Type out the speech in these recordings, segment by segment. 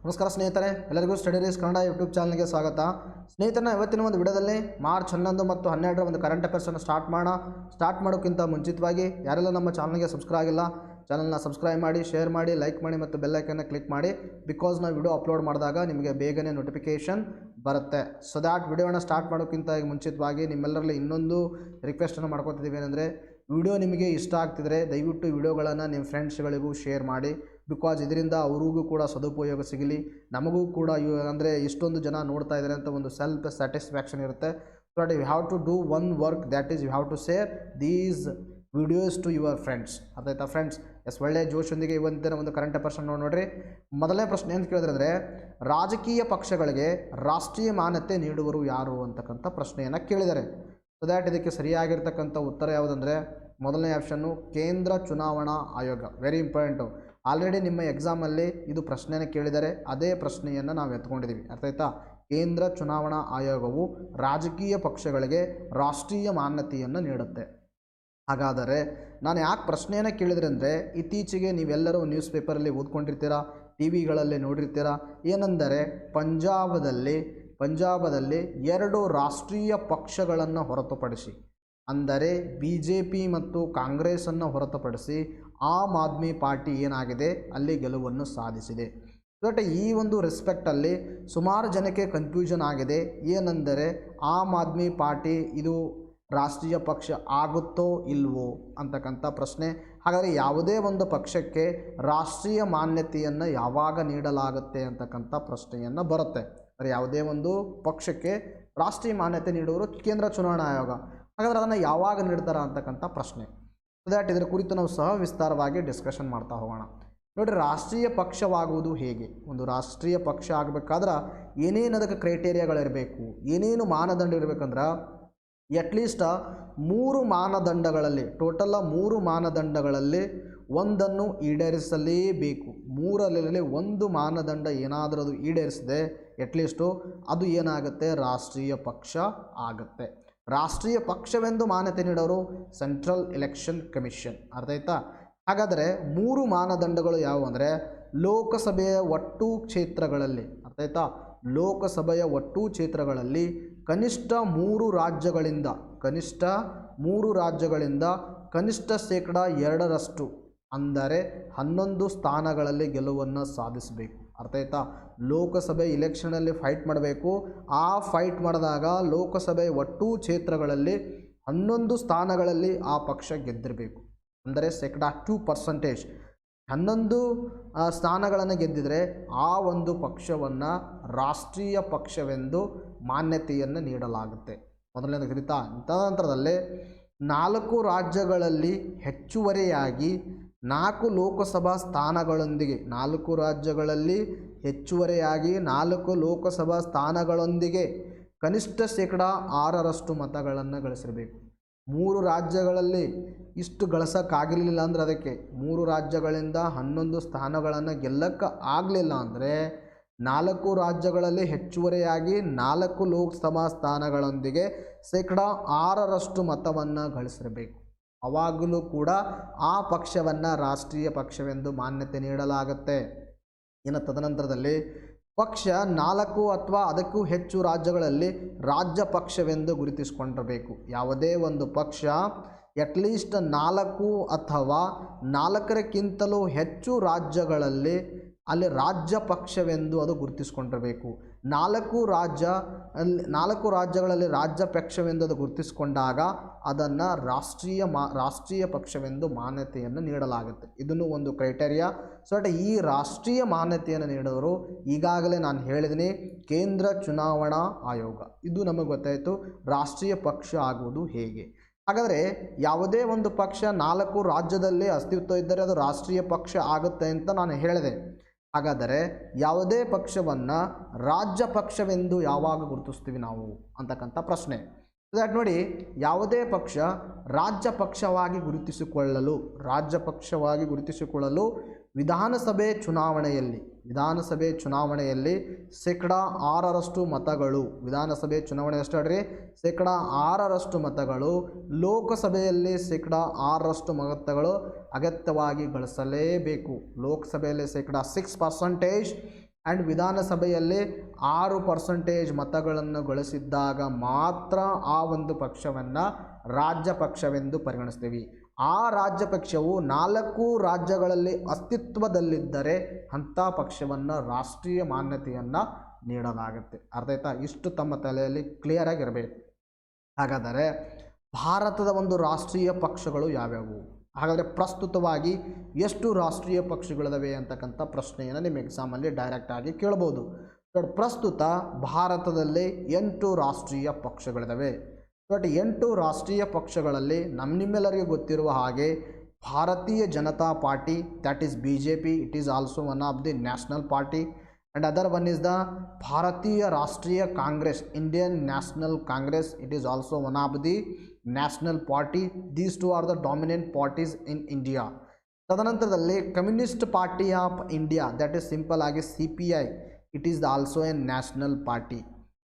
ನಮಸ್ಕಾರ ಸ್ನೇಹಿತರೆ, ಎಲ್ಲರಿಗೂ ಸ್ಟಡಿ ರೇಸ್ ಕನ್ನಡ ಯೂಟ್ಯೂಬ್ ಚಾನಲ್ಗೆ ಸ್ವಾಗತ. ಸ್ನೇಹಿತರೆ, ಇವತ್ತಿನ ಒಂದು ವಿಡಿಯೋದಲ್ಲಿ ಮಾರ್ಚ್ 11 ಮತ್ತು 12ರ ಒಂದು ಕರೆಂಟ್ ಅಫೇರ್ಸನ್ನು ಸ್ಟಾರ್ಟ್ ಮಾಡೋಕ್ಕಿಂತ ಮುಂಚಿತವಾಗಿ ಯಾರೆಲ್ಲ ನಮ್ಮ ಚಾನಲ್ಗೆ ಸಬ್ಸ್ಕ್ರೈಬ್ ಆಗಿಲ್ಲ, ಚಾನಲ್ನ ಸಬ್ಸ್ಕ್ರೈಬ್ ಮಾಡಿ, ಶೇರ್ ಮಾಡಿ, ಲೈಕ್ ಮಾಡಿ ಮತ್ತು ಬೆಲ್ ಐಕನ್ನ ಕ್ಲಿಕ್ ಮಾಡಿ. ಬಿಕಾಸ್ ನಾವು ವಿಡಿಯೋ ಅಪ್ಲೋಡ್ ಮಾಡಿದಾಗ ನಿಮಗೆ ಬೇಗನೆ ನೋಟಿಫಿಕೇಷನ್ ಬರುತ್ತೆ. ಸೊ ದ್ಯಾಟ್ ವಿಡಿಯೋನ ಸ್ಟಾರ್ಟ್ ಮಾಡೋಕ್ಕಿಂತ ಮುಂಚಿತವಾಗಿ ನಿಮ್ಮೆಲ್ಲರಲ್ಲಿ ಇನ್ನೊಂದು ರಿಕ್ವೆಸ್ಟನ್ನು ಮಾಡ್ಕೊತಿದ್ದೀವಿ. ಏನಂದರೆ, ವಿಡಿಯೋ ನಿಮಗೆ ಇಷ್ಟ ಆಗ್ತಿದ್ರೆ ದಯವಿಟ್ಟು ವಿಡಿಯೋಗಳನ್ನು ನಿಮ್ಮ ಫ್ರೆಂಡ್ಸ್ಗಳಿಗೂ ಶೇರ್ ಮಾಡಿ. ಬಿಕಾಸ್ ಇದರಿಂದ ಅವ್ರಿಗೂ ಕೂಡ ಸದುಪಯೋಗ ಸಿಗಲಿ, ನಮಗೂ ಕೂಡ ಅಂದರೆ ಇಷ್ಟೊಂದು ಜನ ನೋಡ್ತಾ ಇದ್ದಾರೆ ಅಂತ ಒಂದು ಸೆಲ್ಫ್ ಸ್ಯಾಟಿಸ್ಫ್ಯಾಕ್ಷನ್ ಇರುತ್ತೆ. So that you have to do one work, that is you have to share these videos to your friends. ಅರ್ಥಾಯ್ತಾ ಫ್ರೆಂಡ್ಸ್? ಒಳ್ಳೆ ಜೋಶೊಂದಿಗೆ ಇವತ್ತಿನ ಒಂದು ಕರೆಂಟ್ ಅಫೇರ್ಸನ್ನು ನೋಡಿರಿ. ಮೊದಲನೇ ಪ್ರಶ್ನೆ ಏನು ಕೇಳಿದ್ರೆ, ರಾಜಕೀಯ ಪಕ್ಷಗಳಿಗೆ ರಾಷ್ಟ್ರೀಯ ಮಾನ್ಯತೆ ನೀಡುವರು ಯಾರು ಅಂತಕ್ಕಂಥ ಪ್ರಶ್ನೆಯನ್ನು ಕೇಳಿದ್ದಾರೆ. ಸೊ ದ್ಯಾಟ್ ಇದಕ್ಕೆ ಸರಿಯಾಗಿರ್ತಕ್ಕಂಥ ಉತ್ತರ ಯಾವುದಂದರೆ, ಮೊದಲನೇ ಆಪ್ಷನ್ನು ಕೇಂದ್ರ ಚುನಾವಣಾ ಆಯೋಗ. Very important. ಆಲ್ರೆಡಿ ನಿಮ್ಮ ಎಕ್ಸಾಮಲ್ಲಿ ಇದು ಪ್ರಶ್ನೆಯನ್ನು ಕೇಳಿದರೆ ಅದೇ ಪ್ರಶ್ನೆಯನ್ನು ನಾವು ಎತ್ಕೊಂಡಿದ್ದೀವಿ. ಅರ್ಥ ಆಯ್ತಾ? ಕೇಂದ್ರ ಚುನಾವಣಾ ಆಯೋಗವು ರಾಜಕೀಯ ಪಕ್ಷಗಳಿಗೆ ರಾಷ್ಟ್ರೀಯ ಮಾನ್ಯತೆಯನ್ನು ನೀಡುತ್ತೆ. ಹಾಗಾದರೆ ನಾನು ಯಾಕೆ ಪ್ರಶ್ನೆಯನ್ನು ಕೇಳಿದ್ರೆ ಅಂದರೆ, ಇತ್ತೀಚೆಗೆ ನೀವೆಲ್ಲರೂ ನ್ಯೂಸ್ ಪೇಪರಲ್ಲಿ ಓದ್ಕೊಂಡಿರ್ತೀರಾ, ಟಿ ವಿಗಳಲ್ಲಿ ನೋಡಿರ್ತೀರಾ. ಏನೆಂದರೆ, ಪಂಜಾಬದಲ್ಲಿ 2 ರಾಷ್ಟ್ರೀಯ ಪಕ್ಷಗಳನ್ನು ಹೊರತುಪಡಿಸಿ, ಅಂದರೆ BJP ಮತ್ತು ಕಾಂಗ್ರೆಸ್ಸನ್ನು ಹೊರತುಪಡಿಸಿ ಆಮ್ ಆದ್ಮಿ ಪಾರ್ಟಿ ಏನಾಗಿದೆ ಅಲ್ಲಿ ಗೆಲುವನ್ನು ಸಾಧಿಸಿದೆ. ಬಟ್ ಈ ಒಂದು ರೆಸ್ಪೆಕ್ಟಲ್ಲಿ ಸುಮಾರು ಜನಕ್ಕೆ ಕನ್ಫ್ಯೂಷನ್ ಆಗಿದೆ. ಏನೆಂದರೆ, ಆಮ್ ಆದ್ಮಿ ಪಾರ್ಟಿ ಇದು ರಾಷ್ಟ್ರೀಯ ಪಕ್ಷ ಆಗುತ್ತೋ ಇಲ್ವೋ ಅಂತಕ್ಕಂಥ ಪ್ರಶ್ನೆ. ಹಾಗಾದರೆ ಯಾವುದೇ ಒಂದು ಪಕ್ಷಕ್ಕೆ ರಾಷ್ಟ್ರೀಯ ಮಾನ್ಯತೆಯನ್ನು ಯಾವಾಗ ನೀಡಲಾಗುತ್ತೆ ಅಂತಕ್ಕಂಥ ಪ್ರಶ್ನೆಯನ್ನು ಬರುತ್ತೆ. ಅಂದರೆ ಯಾವುದೇ ಒಂದು ಪಕ್ಷಕ್ಕೆ ರಾಷ್ಟ್ರೀಯ ಮಾನ್ಯತೆ ನೀಡುವರು ಕೇಂದ್ರ ಚುನಾವಣಾ ಆಯೋಗ. ಹಾಗಾದರೆ ಅದನ್ನು ಯಾವಾಗ ನೀಡ್ತಾರೆ ಅಂತಕ್ಕಂಥ ಪ್ರಶ್ನೆ. ದ್ಯಾಟ್ ಇದರ ಕುರಿತು ನಾವು ಸಹ ವಿಸ್ತಾರವಾಗಿ ಡಿಸ್ಕಷನ್ ಮಾಡ್ತಾ ಹೋಗೋಣ. ನೋಡಿರಿ, ರಾಷ್ಟ್ರೀಯ ಪಕ್ಷವಾಗುವುದು ಹೇಗೆ? ಒಂದು ರಾಷ್ಟ್ರೀಯ ಪಕ್ಷ ಆಗಬೇಕಾದ್ರೆ ಏನೇನು ಅದಕ್ಕೆ ಕ್ರೈಟೇರಿಯಾಗಳಿರಬೇಕು, ಏನೇನು ಮಾನದಂಡ ಇರಬೇಕಂದ್ರೆ, ಅಟ್ಲೀಸ್ಟ್ 3 ಮಾನದಂಡಗಳಲ್ಲಿ, ಟೋಟಲ್ 3 ಮಾನದಂಡಗಳಲ್ಲಿ ಒಂದನ್ನು ಈಡೇರಿಸಲೇಬೇಕು. 3ರಲ್ಲಿ ಒಂದು ಮಾನದಂಡ ಏನಾದರೂ ಅದು ಈಡೇರಿಸಿದೆ ಅಟ್ಲೀಸ್ಟು ಅದು ಏನಾಗುತ್ತೆ, ರಾಷ್ಟ್ರೀಯ ಪಕ್ಷ ಆಗುತ್ತೆ. ರಾಷ್ಟ್ರೀಯ ಪಕ್ಷವೆಂದು ಮಾನ್ಯತೆ ನೀಡೋರು ಸೆಂಟ್ರಲ್ ಎಲೆಕ್ಷನ್ ಕಮಿಷನ್. ಅರ್ಥ ಆಯ್ತಾ? ಹಾಗಾದರೆ 3 ಮಾನದಂಡಗಳು ಯಾವುವು ಅಂದರೆ, ಲೋಕಸಭೆಯ ಒಟ್ಟು ಕ್ಷೇತ್ರಗಳಲ್ಲಿ, ಅರ್ಥ ಆಯ್ತಾ, ಲೋಕಸಭೆಯ ಒಟ್ಟು ಕ್ಷೇತ್ರಗಳಲ್ಲಿ ಕನಿಷ್ಠ 3 ರಾಜ್ಯಗಳಿಂದ ಕನಿಷ್ಠ ಶೇಕಡ 2ರಷ್ಟು, ಅಂದರೆ 11 ಸ್ಥಾನಗಳಲ್ಲಿ ಗೆಲುವನ್ನು ಸಾಧಿಸಬೇಕು. ಅರ್ಥ ಆಯ್ತಾ? ಲೋಕಸಭೆ ಇಲೆಕ್ಷನಲ್ಲಿ ಫೈಟ್ ಮಾಡಬೇಕು. ಆ ಫೈಟ್ ಮಾಡಿದಾಗ ಲೋಕಸಭೆ ಒಟ್ಟು ಕ್ಷೇತ್ರಗಳಲ್ಲಿ 11 ಸ್ಥಾನಗಳಲ್ಲಿ ಆ ಪಕ್ಷ ಗೆದ್ದಿರಬೇಕು. ಅಂದರೆ ಶೇಕಡ 2%, 11 ಸ್ಥಾನಗಳನ್ನು ಗೆದ್ದಿದ್ರೆ ಆ ಒಂದು ಪಕ್ಷವನ್ನು ರಾಷ್ಟ್ರೀಯ ಪಕ್ಷವೆಂದು ಮಾನ್ಯತೆಯನ್ನು ನೀಡಲಾಗುತ್ತೆ. ಮೊದಲನೇದು ಕರೀತಾ. ತದನಂತರದಲ್ಲಿ 4 ರಾಜ್ಯಗಳಲ್ಲಿ ಹೆಚ್ಚುವರಿಯಾಗಿ 4 ಲೋಕಸಭಾ ಸ್ಥಾನಗಳೊಂದಿಗೆ, 4 ರಾಜ್ಯಗಳಲ್ಲಿ ಹೆಚ್ಚುವರಿಯಾಗಿ 4 ಲೋಕಸಭಾ ಸ್ಥಾನಗಳೊಂದಿಗೆ ಕನಿಷ್ಠ ಶೇಕಡ 6ರಷ್ಟು ಮತಗಳನ್ನು ಗಳಿಸಿರಬೇಕು. 3 ರಾಜ್ಯಗಳಲ್ಲಿ ಇಷ್ಟು ಗಳಿಸೋಕ್ಕಾಗಲಿಲ್ಲ ಅಂದರೆ, ಅದಕ್ಕೆ 3 ರಾಜ್ಯಗಳಿಂದ 11 ಸ್ಥಾನಗಳನ್ನು ಗೆಲ್ಲಕ್ಕೆ ಆಗಲಿಲ್ಲ ಅಂದರೆ 4 ರಾಜ್ಯಗಳಲ್ಲಿ ಹೆಚ್ಚುವರಿಯಾಗಿ 4 ಲೋಕಸಭಾ ಸ್ಥಾನಗಳೊಂದಿಗೆ ಶೇಕಡ 6ರಷ್ಟು ಮತವನ್ನು ಗಳಿಸಿರಬೇಕು. ಅವಾಗಲೂ ಕೂಡ ಆ ಪಕ್ಷವನ್ನು ರಾಷ್ಟ್ರೀಯ ಪಕ್ಷವೆಂದು ಮಾನ್ಯತೆ ನೀಡಲಾಗುತ್ತೆ. ಇನ್ನು ತದನಂತರದಲ್ಲಿ ಪಕ್ಷ 4 ಅಥವಾ ಅದಕ್ಕೂ ಹೆಚ್ಚು ರಾಜ್ಯಗಳಲ್ಲಿ ರಾಜ್ಯ ಪಕ್ಷವೆಂದು ಗುರುತಿಸಿಕೊಂಡಿರಬೇಕು. ಯಾವುದೇ ಒಂದು ಪಕ್ಷ ಅಟ್ಲೀಸ್ಟ್ 4 ಅಥವಾ 4ಕ್ಕಿಂತಲೂ ಹೆಚ್ಚು ರಾಜ್ಯಗಳಲ್ಲಿ ಅಲ್ಲಿ ರಾಜ್ಯ ಪಕ್ಷವೆಂದು ಅದು ಗುರುತಿಸ್ಕೊಂಡಿರಬೇಕು. 4 ರಾಜ್ಯಗಳಲ್ಲಿ ರಾಜ್ಯ ಪಕ್ಷವೆಂದು ಅದು ಗುರುತಿಸಿಕೊಂಡಾಗ ಅದನ್ನು ರಾಷ್ಟ್ರೀಯ ಪಕ್ಷವೆಂದು ಮಾನ್ಯತೆಯನ್ನು ನೀಡಲಾಗುತ್ತೆ. ಇದನ್ನು ಒಂದು ಕ್ರೈಟೇರಿಯಾ. ಸೊ ಈ ರಾಷ್ಟ್ರೀಯ ಮಾನ್ಯತೆಯನ್ನು ನೀಡೋರು ಈಗಾಗಲೇ ನಾನು ಹೇಳಿದ್ದೀನಿ, ಕೇಂದ್ರ ಚುನಾವಣಾ ಆಯೋಗ. ಇದು ನಮಗೆ ಗೊತ್ತಾಯಿತು ರಾಷ್ಟ್ರೀಯ ಪಕ್ಷ ಆಗುವುದು ಹೇಗೆ. ಹಾಗಾದರೆ ಯಾವುದೇ ಒಂದು ಪಕ್ಷ 4 ರಾಜ್ಯದಲ್ಲಿ ಅಸ್ತಿತ್ವ ಇದ್ದರೆ ಅದು ರಾಷ್ಟ್ರೀಯ ಪಕ್ಷ ಆಗುತ್ತೆ ಅಂತ ನಾನು ಹೇಳಿದೆ. ಹಾಗಾದರೆ ಯಾವುದೇ ಪಕ್ಷವನ್ನು ರಾಜ್ಯ ಪಕ್ಷವೆಂದು ಯಾವಾಗ ಗುರುತಿಸ್ತೀವಿ ನಾವು ಅಂತಕ್ಕಂಥ ಪ್ರಶ್ನೆ. ದ್ಯಾಟ್ ನೋಡಿ, ಯಾವುದೇ ಪಕ್ಷ ರಾಜ್ಯ ಪಕ್ಷವಾಗಿ ಗುರುತಿಸಿಕೊಳ್ಳಲು ವಿಧಾನಸಭೆ ಚುನಾವಣೆಯಲ್ಲಿ ಶೇಕಡ 6ರಷ್ಟು ಮತಗಳು, ವಿಧಾನಸಭೆ ಚುನಾವಣೆ ಎಷ್ಟು ಹೇಳ್ರಿ, ಶೇಕಡ 6ರಷ್ಟು ಮತಗಳು, ಲೋಕಸಭೆಯಲ್ಲಿ ಶೇಕಡ 6ರಷ್ಟು ಮತಗಳು ಅಗತ್ಯವಾಗಿ ಗಳಿಸಲೇಬೇಕು. ಲೋಕಸಭೆಯಲ್ಲಿ ಶೇಕಡ 6%, ಆ್ಯಂಡ್ ವಿಧಾನಸಭೆಯಲ್ಲಿ 6% ಮತಗಳನ್ನು ಗಳಿಸಿದ್ದಾಗ ಮಾತ್ರ ಆ ಒಂದು ಪಕ್ಷವನ್ನು ರಾಜ್ಯ ಪಕ್ಷವೆಂದು ಪರಿಗಣಿಸ್ತೀವಿ. ಆ ರಾಜ್ಯ ಪಕ್ಷವು 4 ರಾಜ್ಯಗಳಲ್ಲಿ ಅಸ್ತಿತ್ವದಲ್ಲಿದ್ದರೆ ಅಂಥ ಪಕ್ಷವನ್ನು ರಾಷ್ಟ್ರೀಯ ಮಾನ್ಯತೆಯನ್ನು ನೀಡಲಾಗುತ್ತೆ. ಅರ್ಥ ಆಯ್ತಾ? ಇಷ್ಟು ತಮ್ಮ ತಲೆಯಲ್ಲಿ ಕ್ಲಿಯರ್ ಆಗಿರಬೇಕು. ಹಾಗಾದರೆ ಭಾರತದ ಒಂದು ರಾಷ್ಟ್ರೀಯ ಪಕ್ಷಗಳು ಯಾವ್ಯಾವು? ಹಾಗಾದರೆ ಪ್ರಸ್ತುತವಾಗಿ ಎಷ್ಟು ರಾಷ್ಟ್ರೀಯ ಪಕ್ಷಗಳಿದಾವೆ ಅಂತಕ್ಕಂಥ ಪ್ರಶ್ನೆಯನ್ನು ನಿಮ್ಮ ಎಕ್ಸಾಮಲ್ಲಿ ಡೈರೆಕ್ಟಾಗಿ ಕೇಳ್ಬೋದು. ಪ್ರಸ್ತುತ ಭಾರತದಲ್ಲಿ 8 ರಾಷ್ಟ್ರೀಯ ಪಕ್ಷಗಳಿದ್ದಾವೆ. 8 ರಾಷ್ಟ್ರೀಯ ಪಕ್ಷಗಳಲ್ಲಿ ನಿಮ್ಮೆಲ್ಲರಿಗೂ ಗೊತ್ತಿರುವ ಹಾಗೆ ಭಾರತೀಯ Janata party, that is BJP, it is also one of the national party. And other one is the Bharatiya Rashtriya Congress, Indian National Congress. It is also one of the national party. These two are the dominant parties in India. ತದನಂತರದಲ್ಲಿ communist party of India, that is simple ಆಗಿ CPI, it is also a national party.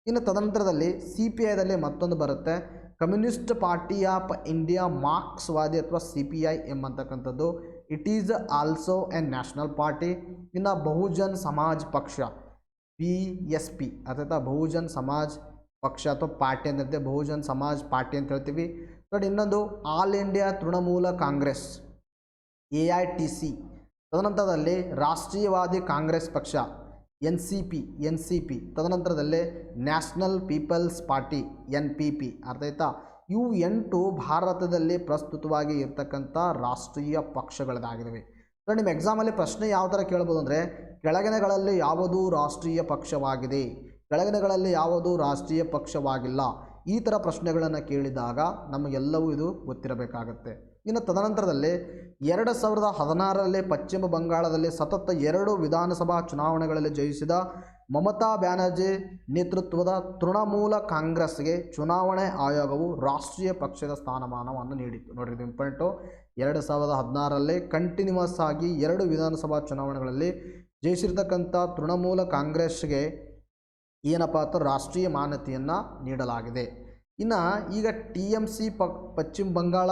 ಇನ್ನು ತದನಂತರದಲ್ಲಿ CPIದಲ್ಲಿ ಮತ್ತೊಂದು ಬರುತ್ತೆ, communist party of India ಮಾರ್ಕ್ಸ್ವಾದಿ ಅಥವಾ CPI ಎಂಬತಕ್ಕಂಥದ್ದು. It is also a national party. ಇನ್ನು ಬಹುಜನ್ ಸಮಾಜ್ ಪಕ್ಷ BSP, ಅರ್ಥಾತ್ ಬಹುಜನ್ ಸಮಾಜ್ ಪಕ್ಷ ಅಥವಾ ಪಾರ್ಟಿ ಅಂತ ಬಹುಜನ್ ಸಮಾಜ್ ಪಾರ್ಟಿ ಅಂತ ಹೇಳ್ತೀವಿ. ಬಟ್ ಇನ್ನೊಂದು all India Trinamool Congress AITC. ತದನಂತರದಲ್ಲಿ ರಾಷ್ಟ್ರೀಯವಾದಿ ಕಾಂಗ್ರೆಸ್ ಪಕ್ಷ NCP. ತದನಂತರದಲ್ಲಿ ನ್ಯಾಷನಲ್ ಪೀಪಲ್ಸ್ ಪಾರ್ಟಿ NPP. ಅರ್ಥ ಆಯ್ತಾ? ಇವು 8 ಭಾರತದಲ್ಲಿ ಪ್ರಸ್ತುತವಾಗಿ ಇರ್ತಕ್ಕಂಥ ರಾಷ್ಟ್ರೀಯ ಪಕ್ಷಗಳದಾಗಿವೆ. ಸೊ ನಿಮ್ಮ ಎಕ್ಸಾಮಲ್ಲಿ ಪ್ರಶ್ನೆ ಯಾವ ಥರ ಕೇಳ್ಬೋದು ಅಂದರೆ, ಕೆಳಗಿನಗಳಲ್ಲಿ ಯಾವುದು ರಾಷ್ಟ್ರೀಯ ಪಕ್ಷವಾಗಿದೆ, ಕೆಳಗಿನಗಳಲ್ಲಿ ಯಾವುದು ರಾಷ್ಟ್ರೀಯ ಪಕ್ಷವಾಗಿಲ್ಲ, ಈ ಥರ ಪ್ರಶ್ನೆಗಳನ್ನು ಕೇಳಿದಾಗ ನಮಗೆಲ್ಲವೂ ಇದು ಗೊತ್ತಿರಬೇಕಾಗತ್ತೆ. ಇನ್ನು ತದನಂತರದಲ್ಲಿ 2016ರಲ್ಲಿ ಪಶ್ಚಿಮ ಬಂಗಾಳದಲ್ಲಿ ಸತತ 2 ವಿಧಾನಸಭಾ ಚುನಾವಣೆಗಳಲ್ಲಿ ಜಯಿಸಿದ ಮಮತಾ ಬ್ಯಾನರ್ಜಿ ನೇತೃತ್ವದ ತೃಣಮೂಲ ಕಾಂಗ್ರೆಸ್ಗೆ ಚುನಾವಣೆ ಆಯೋಗವು ರಾಷ್ಟ್ರೀಯ ಪಕ್ಷದ ಸ್ಥಾನಮಾನವನ್ನು ನೀಡಿತು. ನೋಡಿರಿ, ಇದು ಇಂಪಾರ್ಟೆಂಟು. 2016ರಲ್ಲಿ ಕಂಟಿನ್ಯೂಸ್ ಆಗಿ 2 ವಿಧಾನಸಭಾ ಚುನಾವಣೆಗಳಲ್ಲಿ ಜಯಿಸಿರ್ತಕ್ಕಂಥ ತೃಣಮೂಲ ಕಾಂಗ್ರೆಸ್ಗೆ ಏನಪ್ಪ ಅಂತ ರಾಷ್ಟ್ರೀಯ ಮಾನ್ಯತೆಯನ್ನು ನೀಡಲಾಗಿದೆ. ಇನ್ನು ಈಗ TMC ಪಶ್ಚಿಮ ಬಂಗಾಳ,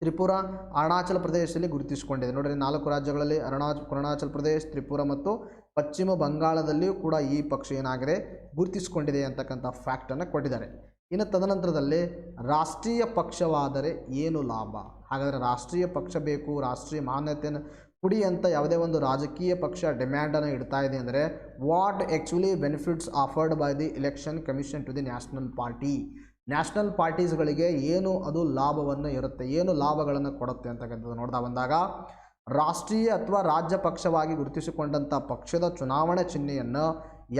ತ್ರಿಪುರ, ಅರುಣಾಚಲ ಪ್ರದೇಶದಲ್ಲಿ ಗುರುತಿಸಿಕೊಂಡಿದೆ. ನೋಡಿರಿ, 4 ರಾಜ್ಯಗಳಲ್ಲಿ ಅರುಣಾಚಲ ಪ್ರದೇಶ, ತ್ರಿಪುರ ಮತ್ತು ಪಶ್ಚಿಮ ಬಂಗಾಳದಲ್ಲಿಯೂ ಕೂಡ ಈ ಪಕ್ಷ ಏನಾಗಿದೆ ಗುರುತಿಸಿಕೊಂಡಿದೆ ಅಂತಕ್ಕಂಥ ಫ್ಯಾಕ್ಟನ್ನು ಕೊಟ್ಟಿದ್ದಾರೆ. ಇನ್ನು ತದನಂತರದಲ್ಲಿ ರಾಷ್ಟ್ರೀಯ ಪಕ್ಷವಾದರೆ ಏನು ಲಾಭ? ಹಾಗಾದರೆ ರಾಷ್ಟ್ರೀಯ ಪಕ್ಷ ಬೇಕು, ರಾಷ್ಟ್ರೀಯ ಮಾನ್ಯತೆಯನ್ನು ಕುಡಿ ಅಂತ ಯಾವುದೇ ಒಂದು ರಾಜಕೀಯ ಪಕ್ಷ ಡಿಮ್ಯಾಂಡನ್ನು ಇಡ್ತಾ ಇದೆ ಅಂದರೆ, what actually benefits offered by the election commission to the national party. National ಪಾರ್ಟೀಸ್ಗಳಿಗೆ ಏನು ಅದು ಲಾಭವನ್ನು ಇರುತ್ತೆ, ಏನು ಲಾಭಗಳನ್ನು ಕೊಡುತ್ತೆ ಅಂತಕ್ಕಂಥದ್ದು ನೋಡ್ತಾ ಬಂದಾಗ, ರಾಷ್ಟ್ರೀಯ ಅಥವಾ ರಾಜ್ಯ ಪಕ್ಷವಾಗಿ ಗುರುತಿಸಿಕೊಂಡಂಥ ಪಕ್ಷದ ಚುನಾವಣೆ ಚಿಹ್ನೆಯನ್ನು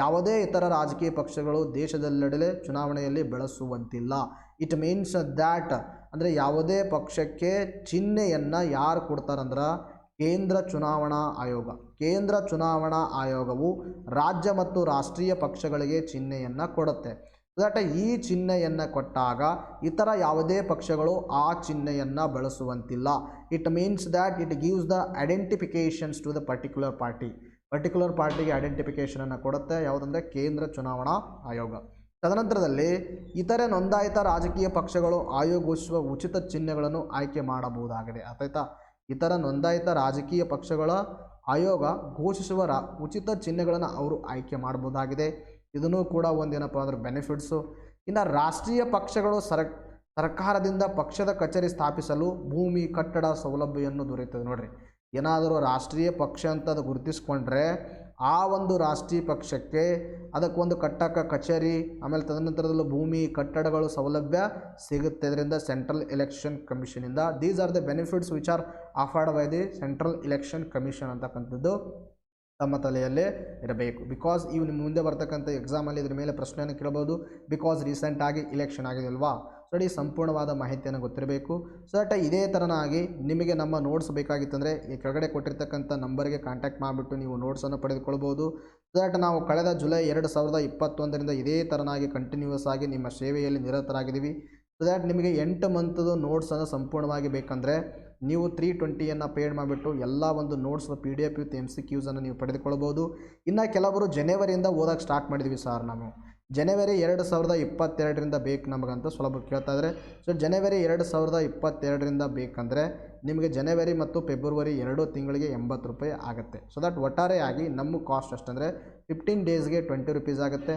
ಯಾವುದೇ ಇತರ ರಾಜಕೀಯ ಪಕ್ಷಗಳು ದೇಶದೆಲ್ಲೆಡೆ ಚುನಾವಣೆಯಲ್ಲಿ ಬಳಸುವಂತಿಲ್ಲ. ಇಟ್ ಮೀನ್ಸ್ ದ್ಯಾಟ್ ಅಂದರೆ ಯಾವುದೇ ಪಕ್ಷಕ್ಕೆ ಚಿಹ್ನೆಯನ್ನು ಯಾರು ಕೊಡ್ತಾರಂದ್ರೆ ಕೇಂದ್ರ ಚುನಾವಣಾ ಆಯೋಗ. ಕೇಂದ್ರ ಚುನಾವಣಾ ಆಯೋಗವು ರಾಜ್ಯ ಮತ್ತು ರಾಷ್ಟ್ರೀಯ ಪಕ್ಷಗಳಿಗೆ ಚಿಹ್ನೆಯನ್ನು ಕೊಡುತ್ತೆ. ದಟ್ ಈ ಚಿಹ್ನೆಯನ್ನು ಕೊಟ್ಟಾಗ ಇತರ ಯಾವುದೇ ಪಕ್ಷಗಳು ಆ ಚಿಹ್ನೆಯನ್ನು ಬಳಸುವಂತಿಲ್ಲ. It means that it gives the identifications to the particular party. Particular ಪಾರ್ಟಿಗೆ ಐಡೆಂಟಿಫಿಕೇಷನನ್ನು ಕೊಡುತ್ತೆ ಯಾವುದಂದರೆ ಕೇಂದ್ರ ಚುನಾವಣಾ ಆಯೋಗ. ತದನಂತರದಲ್ಲಿ ಇತರೆ ನೋಂದಾಯಿತ ರಾಜಕೀಯ ಪಕ್ಷಗಳು ಆಯೋಜಿಸುವ ಉಚಿತ ಚಿಹ್ನೆಗಳನ್ನು ಆಯ್ಕೆ ಮಾಡಬಹುದಾಗಿದೆ. ಆಯ್ತಾ? ಇತರ ನೋಂದಾಯಿತ ರಾಜಕೀಯ ಪಕ್ಷಗಳ ಆಯೋಗ ಘೋಷಿಸುವ ಉಚಿತ ಚಿಹ್ನೆಗಳನ್ನು ಅವರು ಆಯ್ಕೆ ಮಾಡಬಹುದಾಗಿದೆ. ಇದನ್ನು ಕೂಡ ಒಂದೇನಪ್ಪ ಅಂದ್ರೆ ಬೆನಿಫಿಟ್ಸು. ಇನ್ನು ರಾಷ್ಟ್ರೀಯ ಪಕ್ಷಗಳು ಸರ್ಕಾರದಿಂದ ಪಕ್ಷದ ಕಚೇರಿ ಸ್ಥಾಪಿಸಲು ಭೂಮಿ, ಕಟ್ಟಡ ಸೌಲಭ್ಯವನ್ನು ದೊರೆಯುತ್ತದೆ. ನೋಡಿರಿ, ಏನಾದರೂ ರಾಷ್ಟ್ರೀಯ ಪಕ್ಷ ಅಂತ ಅದು ಗುರುತಿಸ್ಕೊಂಡ್ರೆ ಆ ಒಂದು ರಾಷ್ಟ್ರೀಯ ಪಕ್ಷಕ್ಕೆ ಅದಕ್ಕೊಂದು ಕಚೇರಿ, ಆಮೇಲೆ ತದನಂತರದಲ್ಲೂ ಭೂಮಿ, ಕಟ್ಟಡಗಳು ಸೌಲಭ್ಯ ಸಿಗುತ್ತೆ ಇದರಿಂದ ಸೆಂಟ್ರಲ್ ಎಲೆಕ್ಷನ್ ಕಮಿಷನಿಂದ. These are the benefits which are offered by the central election commission ಅಂತಕ್ಕಂಥದ್ದು ತಮ್ಮ ತಲೆಯಲ್ಲೇ ಇರಬೇಕು. ಬಿಕಾಸ್ ಇವು ನಿಮ್ಮ ಮುಂದೆ ಬರ್ತಕ್ಕಂಥ ಎಕ್ಸಾಮಲ್ಲಿ ಇದ್ರ ಮೇಲೆ ಪ್ರಶ್ನೆಯನ್ನು ಕೇಳಬಹುದು. ಬಿಕಾಸ್ ರೀಸೆಂಟಾಗಿ ಇಲೆಕ್ಷನ್ ಆಗಿದೆ ಅಲ್ವಾ, ಸೊ ಈ ಸಂಪೂರ್ಣವಾದ ಮಾಹಿತಿಯನ್ನು ಗೊತ್ತಿರಬೇಕು. ಸೊ ದಟ್ ಇದೇ ಥರನಾಗಿ ನಿಮಗೆ ನಮ್ಮ ನೋಟ್ಸ್ ಬೇಕಾಗಿತ್ತಂದರೆ ಈ ಕೆಳಗಡೆ ಕೊಟ್ಟಿರ್ತಕ್ಕಂಥ ನಂಬರ್ಗೆ ಕಾಂಟ್ಯಾಕ್ಟ್ ಮಾಡಿಬಿಟ್ಟು ನೀವು ನೋಟ್ಸನ್ನು ಪಡೆದುಕೊಳ್ಬೋದು. ಸೊ ದಟ್ ನಾವು ಕಳೆದ ಜುಲೈ 2021ರಿಂದ ಇದೇ ಥರನಾಗಿ ಕಂಟಿನ್ಯೂಸ್ ಆಗಿ ನಿಮ್ಮ ಸೇವೆಯಲ್ಲಿ ನಿರತರಾಗಿದ್ದೀವಿ. ಸೊ ದ್ಯಾಟ್ ನಿಮಗೆ 8 ಮಂತದು ನೋಟ್ಸನ್ನು ಸಂಪೂರ್ಣವಾಗಿ ಬೇಕಂದರೆ ನೀವು 320ಯನ್ನು ಪೇಡ್ ಮಾಡಿಬಿಟ್ಟು ಎಲ್ಲ ಒಂದು ನೋಟ್ಸ್ PDF ವಿತ್ MCQಸನ್ನು ನೀವು ಪಡೆದುಕೊಳ್ಬೋದು. ಇನ್ನು ಕೆಲವರು ಜನವರಿಯಿಂದ ಓದೋಕ್ಕೆ ಸ್ಟಾರ್ಟ್ ಮಾಡಿದ್ವಿ ಸರ್ ನಾವು. ಜನವರಿ 2022ರಿಂದ ಬೇಕು ನಮಗಂತ ಸುಲಭ ಕೇಳ್ತಾ ಇದ್ದಾರೆ. ಸೊ ಜನವರಿ 2022ರಿಂದ ಬೇಕಂದರೆ ನಿಮಗೆ ಜನವರಿ ಮತ್ತು ಫೆಬ್ರವರಿ 2 ತಿಂಗಳಿಗೆ 80 ರೂಪಾಯಿ ಆಗುತ್ತೆ. ಸೊ ದಟ್ ಒಟ್ಟಾರೆಯಾಗಿ ನಮ್ಮ ಕಾಸ್ಟ್ ಅಷ್ಟಂದರೆ 15 ಡೇಸ್ಗೆ 20 ರೂಪೀಸ್ ಆಗುತ್ತೆ.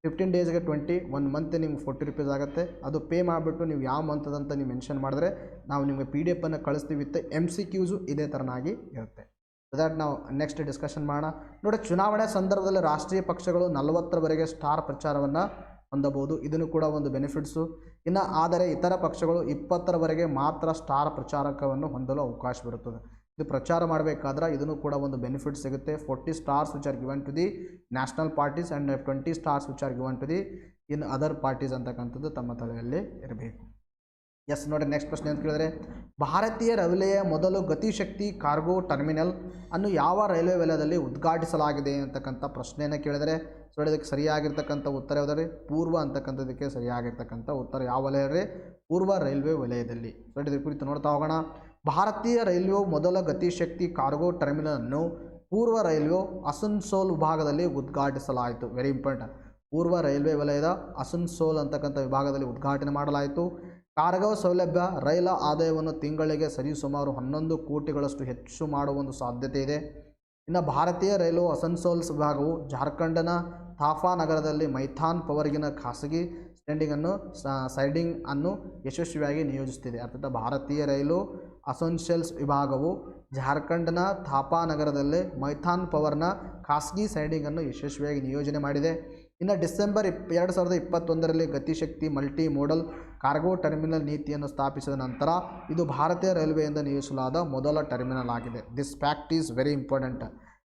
15 ಡೇಸ್ಗೆ 20, 1 ಮಂತ್ ನಿಮ್ಗೆ 40 ರೂಪೀಸ್ ಆಗುತ್ತೆ. ಅದು ಪೇ ಮಾಡಿಬಿಟ್ಟು ನೀವು ಯಾವ ಮಂತದಂತ ನೀವು ಮೆನ್ಷನ್ ಮಾಡಿದ್ರೆ ನಾವು ನಿಮಗೆ PDF ಅನ್ನು ಕಳಿಸ್ತೀವಿ. ವಿತ್ MCQಸು ಇದೇ ಥರನಾಗಿ ಇರುತ್ತೆ. ಸೊ ದ್ಯಾಟ್ ನಾವು ನೆಕ್ಸ್ಟ್ ಡಿಸ್ಕಷನ್ ಮಾಡೋಣ. ನೋಡಿ, ಚುನಾವಣೆ ಸಂದರ್ಭದಲ್ಲಿ ರಾಷ್ಟ್ರೀಯ ಪಕ್ಷಗಳು 40ರವರೆಗೆ ಸ್ಟಾರ್ ಪ್ರಚಾರವನ್ನು ಹೊಂದಬಹುದು. ಇದನ್ನು ಕೂಡ ಒಂದು ಬೆನಿಫಿಟ್ಸು. ಇನ್ನು ಆದರೆ ಇತರ ಪಕ್ಷಗಳು 20ರವರೆಗೆ ಮಾತ್ರ ಸ್ಟಾರ್ ಪ್ರಚಾರಕವನ್ನು ಹೊಂದಲು ಅವಕಾಶವಿರುತ್ತದೆ. ಇದು ಪ್ರಚಾರ ಮಾಡಬೇಕಾದ್ರೆ ಇದನ್ನು ಕೂಡ ಒಂದು ಬೆನಿಫಿಟ್ ಸಿಗುತ್ತೆ. 40 stars which are given to the national parties and 20 stars which are given to the in other parties ಅಂತಕ್ಕಂಥದ್ದು ತಮ್ಮ ತಲೆಯಲ್ಲಿ ಇರಬೇಕು. ಎಸ್, ನೋಡಿ ನೆಕ್ಸ್ಟ್ ಪ್ರಶ್ನೆ ಅಂತ ಕೇಳಿದರೆ, ಭಾರತೀಯ ರೈಲ್ವೆಯ ಮೊದಲು ಗತಿಶಕ್ತಿ ಕಾರ್ಗೋ ಟರ್ಮಿನಲ್ ಅನ್ನು ಯಾವ ರೈಲ್ವೆ ವಲಯದಲ್ಲಿ ಉದ್ಘಾಟಿಸಲಾಗಿದೆ ಅಂತಕ್ಕಂಥ ಪ್ರಶ್ನೆಯನ್ನು ಕೇಳಿದರೆ, ಸೊ ಇದಕ್ಕೆ ಸರಿಯಾಗಿರ್ತಕ್ಕಂಥ ಉತ್ತರ ಯಾವುದಾದ್ರೆ ಪೂರ್ವ ಅಂತಕ್ಕಂಥದ್ದಕ್ಕೆ ಸರಿಯಾಗಿರ್ತಕ್ಕಂಥ ಉತ್ತರ ಯಾವ ವಲಯ ರೀ? ಪೂರ್ವ ರೈಲ್ವೆ ವಲಯದಲ್ಲಿ. ಸೊ ಇದರ ಕುರಿತು ನೋಡ್ತಾ ಹೋಗೋಣ. ಭಾರತೀಯ ರೈಲ್ವೆ ಮೊದಲ ಗತಿಶಕ್ತಿ ಕಾರ್ಗೋ ಟರ್ಮಿನಲ್ ಅನ್ನು ಪೂರ್ವ ರೈಲ್ವೆ ಅಸನ್ಸೋಲ್ ವಿಭಾಗದಲ್ಲಿ ಉದ್ಘಾಟಿಸಲಾಯಿತು. Very important. ಪೂರ್ವ ರೈಲ್ವೆ ವಲಯದ ಅಸನ್ಸೋಲ್ ಅಂತಕ್ಕಂಥ ವಿಭಾಗದಲ್ಲಿ ಉದ್ಘಾಟನೆ ಮಾಡಲಾಯಿತು. ಕಾರ್ಗೋ ಸೌಲಭ್ಯ ರೈಲು ಆದಾಯವನ್ನು ತಿಂಗಳಿಗೆ ಸರಿಸುಮಾರು 11 ಕೋಟಿಗಳಷ್ಟು ಹೆಚ್ಚು ಮಾಡುವ ಒಂದು ಸಾಧ್ಯತೆ ಇದೆ. ಇನ್ನು ಭಾರತೀಯ ರೈಲು ಅಸನ್ಸೋಲ್ಸ್ ವಿಭಾಗವು ಜಾರ್ಖಂಡ್ನ ಥಾಫಾ ನಗರದಲ್ಲಿ ಮೈಥಾನ್ ಪವರ್ಗಿನ ಖಾಸಗಿ ಸೈಡಿಂಗ್ ಅನ್ನು ಯಶಸ್ವಿಯಾಗಿ ನಿಯೋಜಿಸುತ್ತಿದೆ. ಅರ್ಥಾತ್ ಭಾರತೀಯ ರೈಲು ಅಸನ್ಸೋಲ್ಸ್ ವಿಭಾಗವು ಜಾರ್ಖಂಡ್ನ ಥಾಪಾ ನಗರದಲ್ಲಿ ಮೈಥಾನ್ ಪವರ್ನ ಖಾಸಗಿ ಸೈಡಿಂಗನ್ನು ಯಶಸ್ವಿಯಾಗಿ ನಿಯೋಜನೆ ಮಾಡಿದೆ. ಇನ್ನು ಡಿಸೆಂಬರ್ 2021ರಲ್ಲಿ Gatishakti multi modal cargo terminal ನೀತಿಯನ್ನು ಸ್ಥಾಪಿಸಿದ ನಂತರ ಇದು ಭಾರತೀಯ ರೈಲ್ವೆಯಿಂದ ನಿಯೋಜಿಸಲಾದ ಮೊದಲ ಟರ್ಮಿನಲ್ ಆಗಿದೆ. This fact is very important.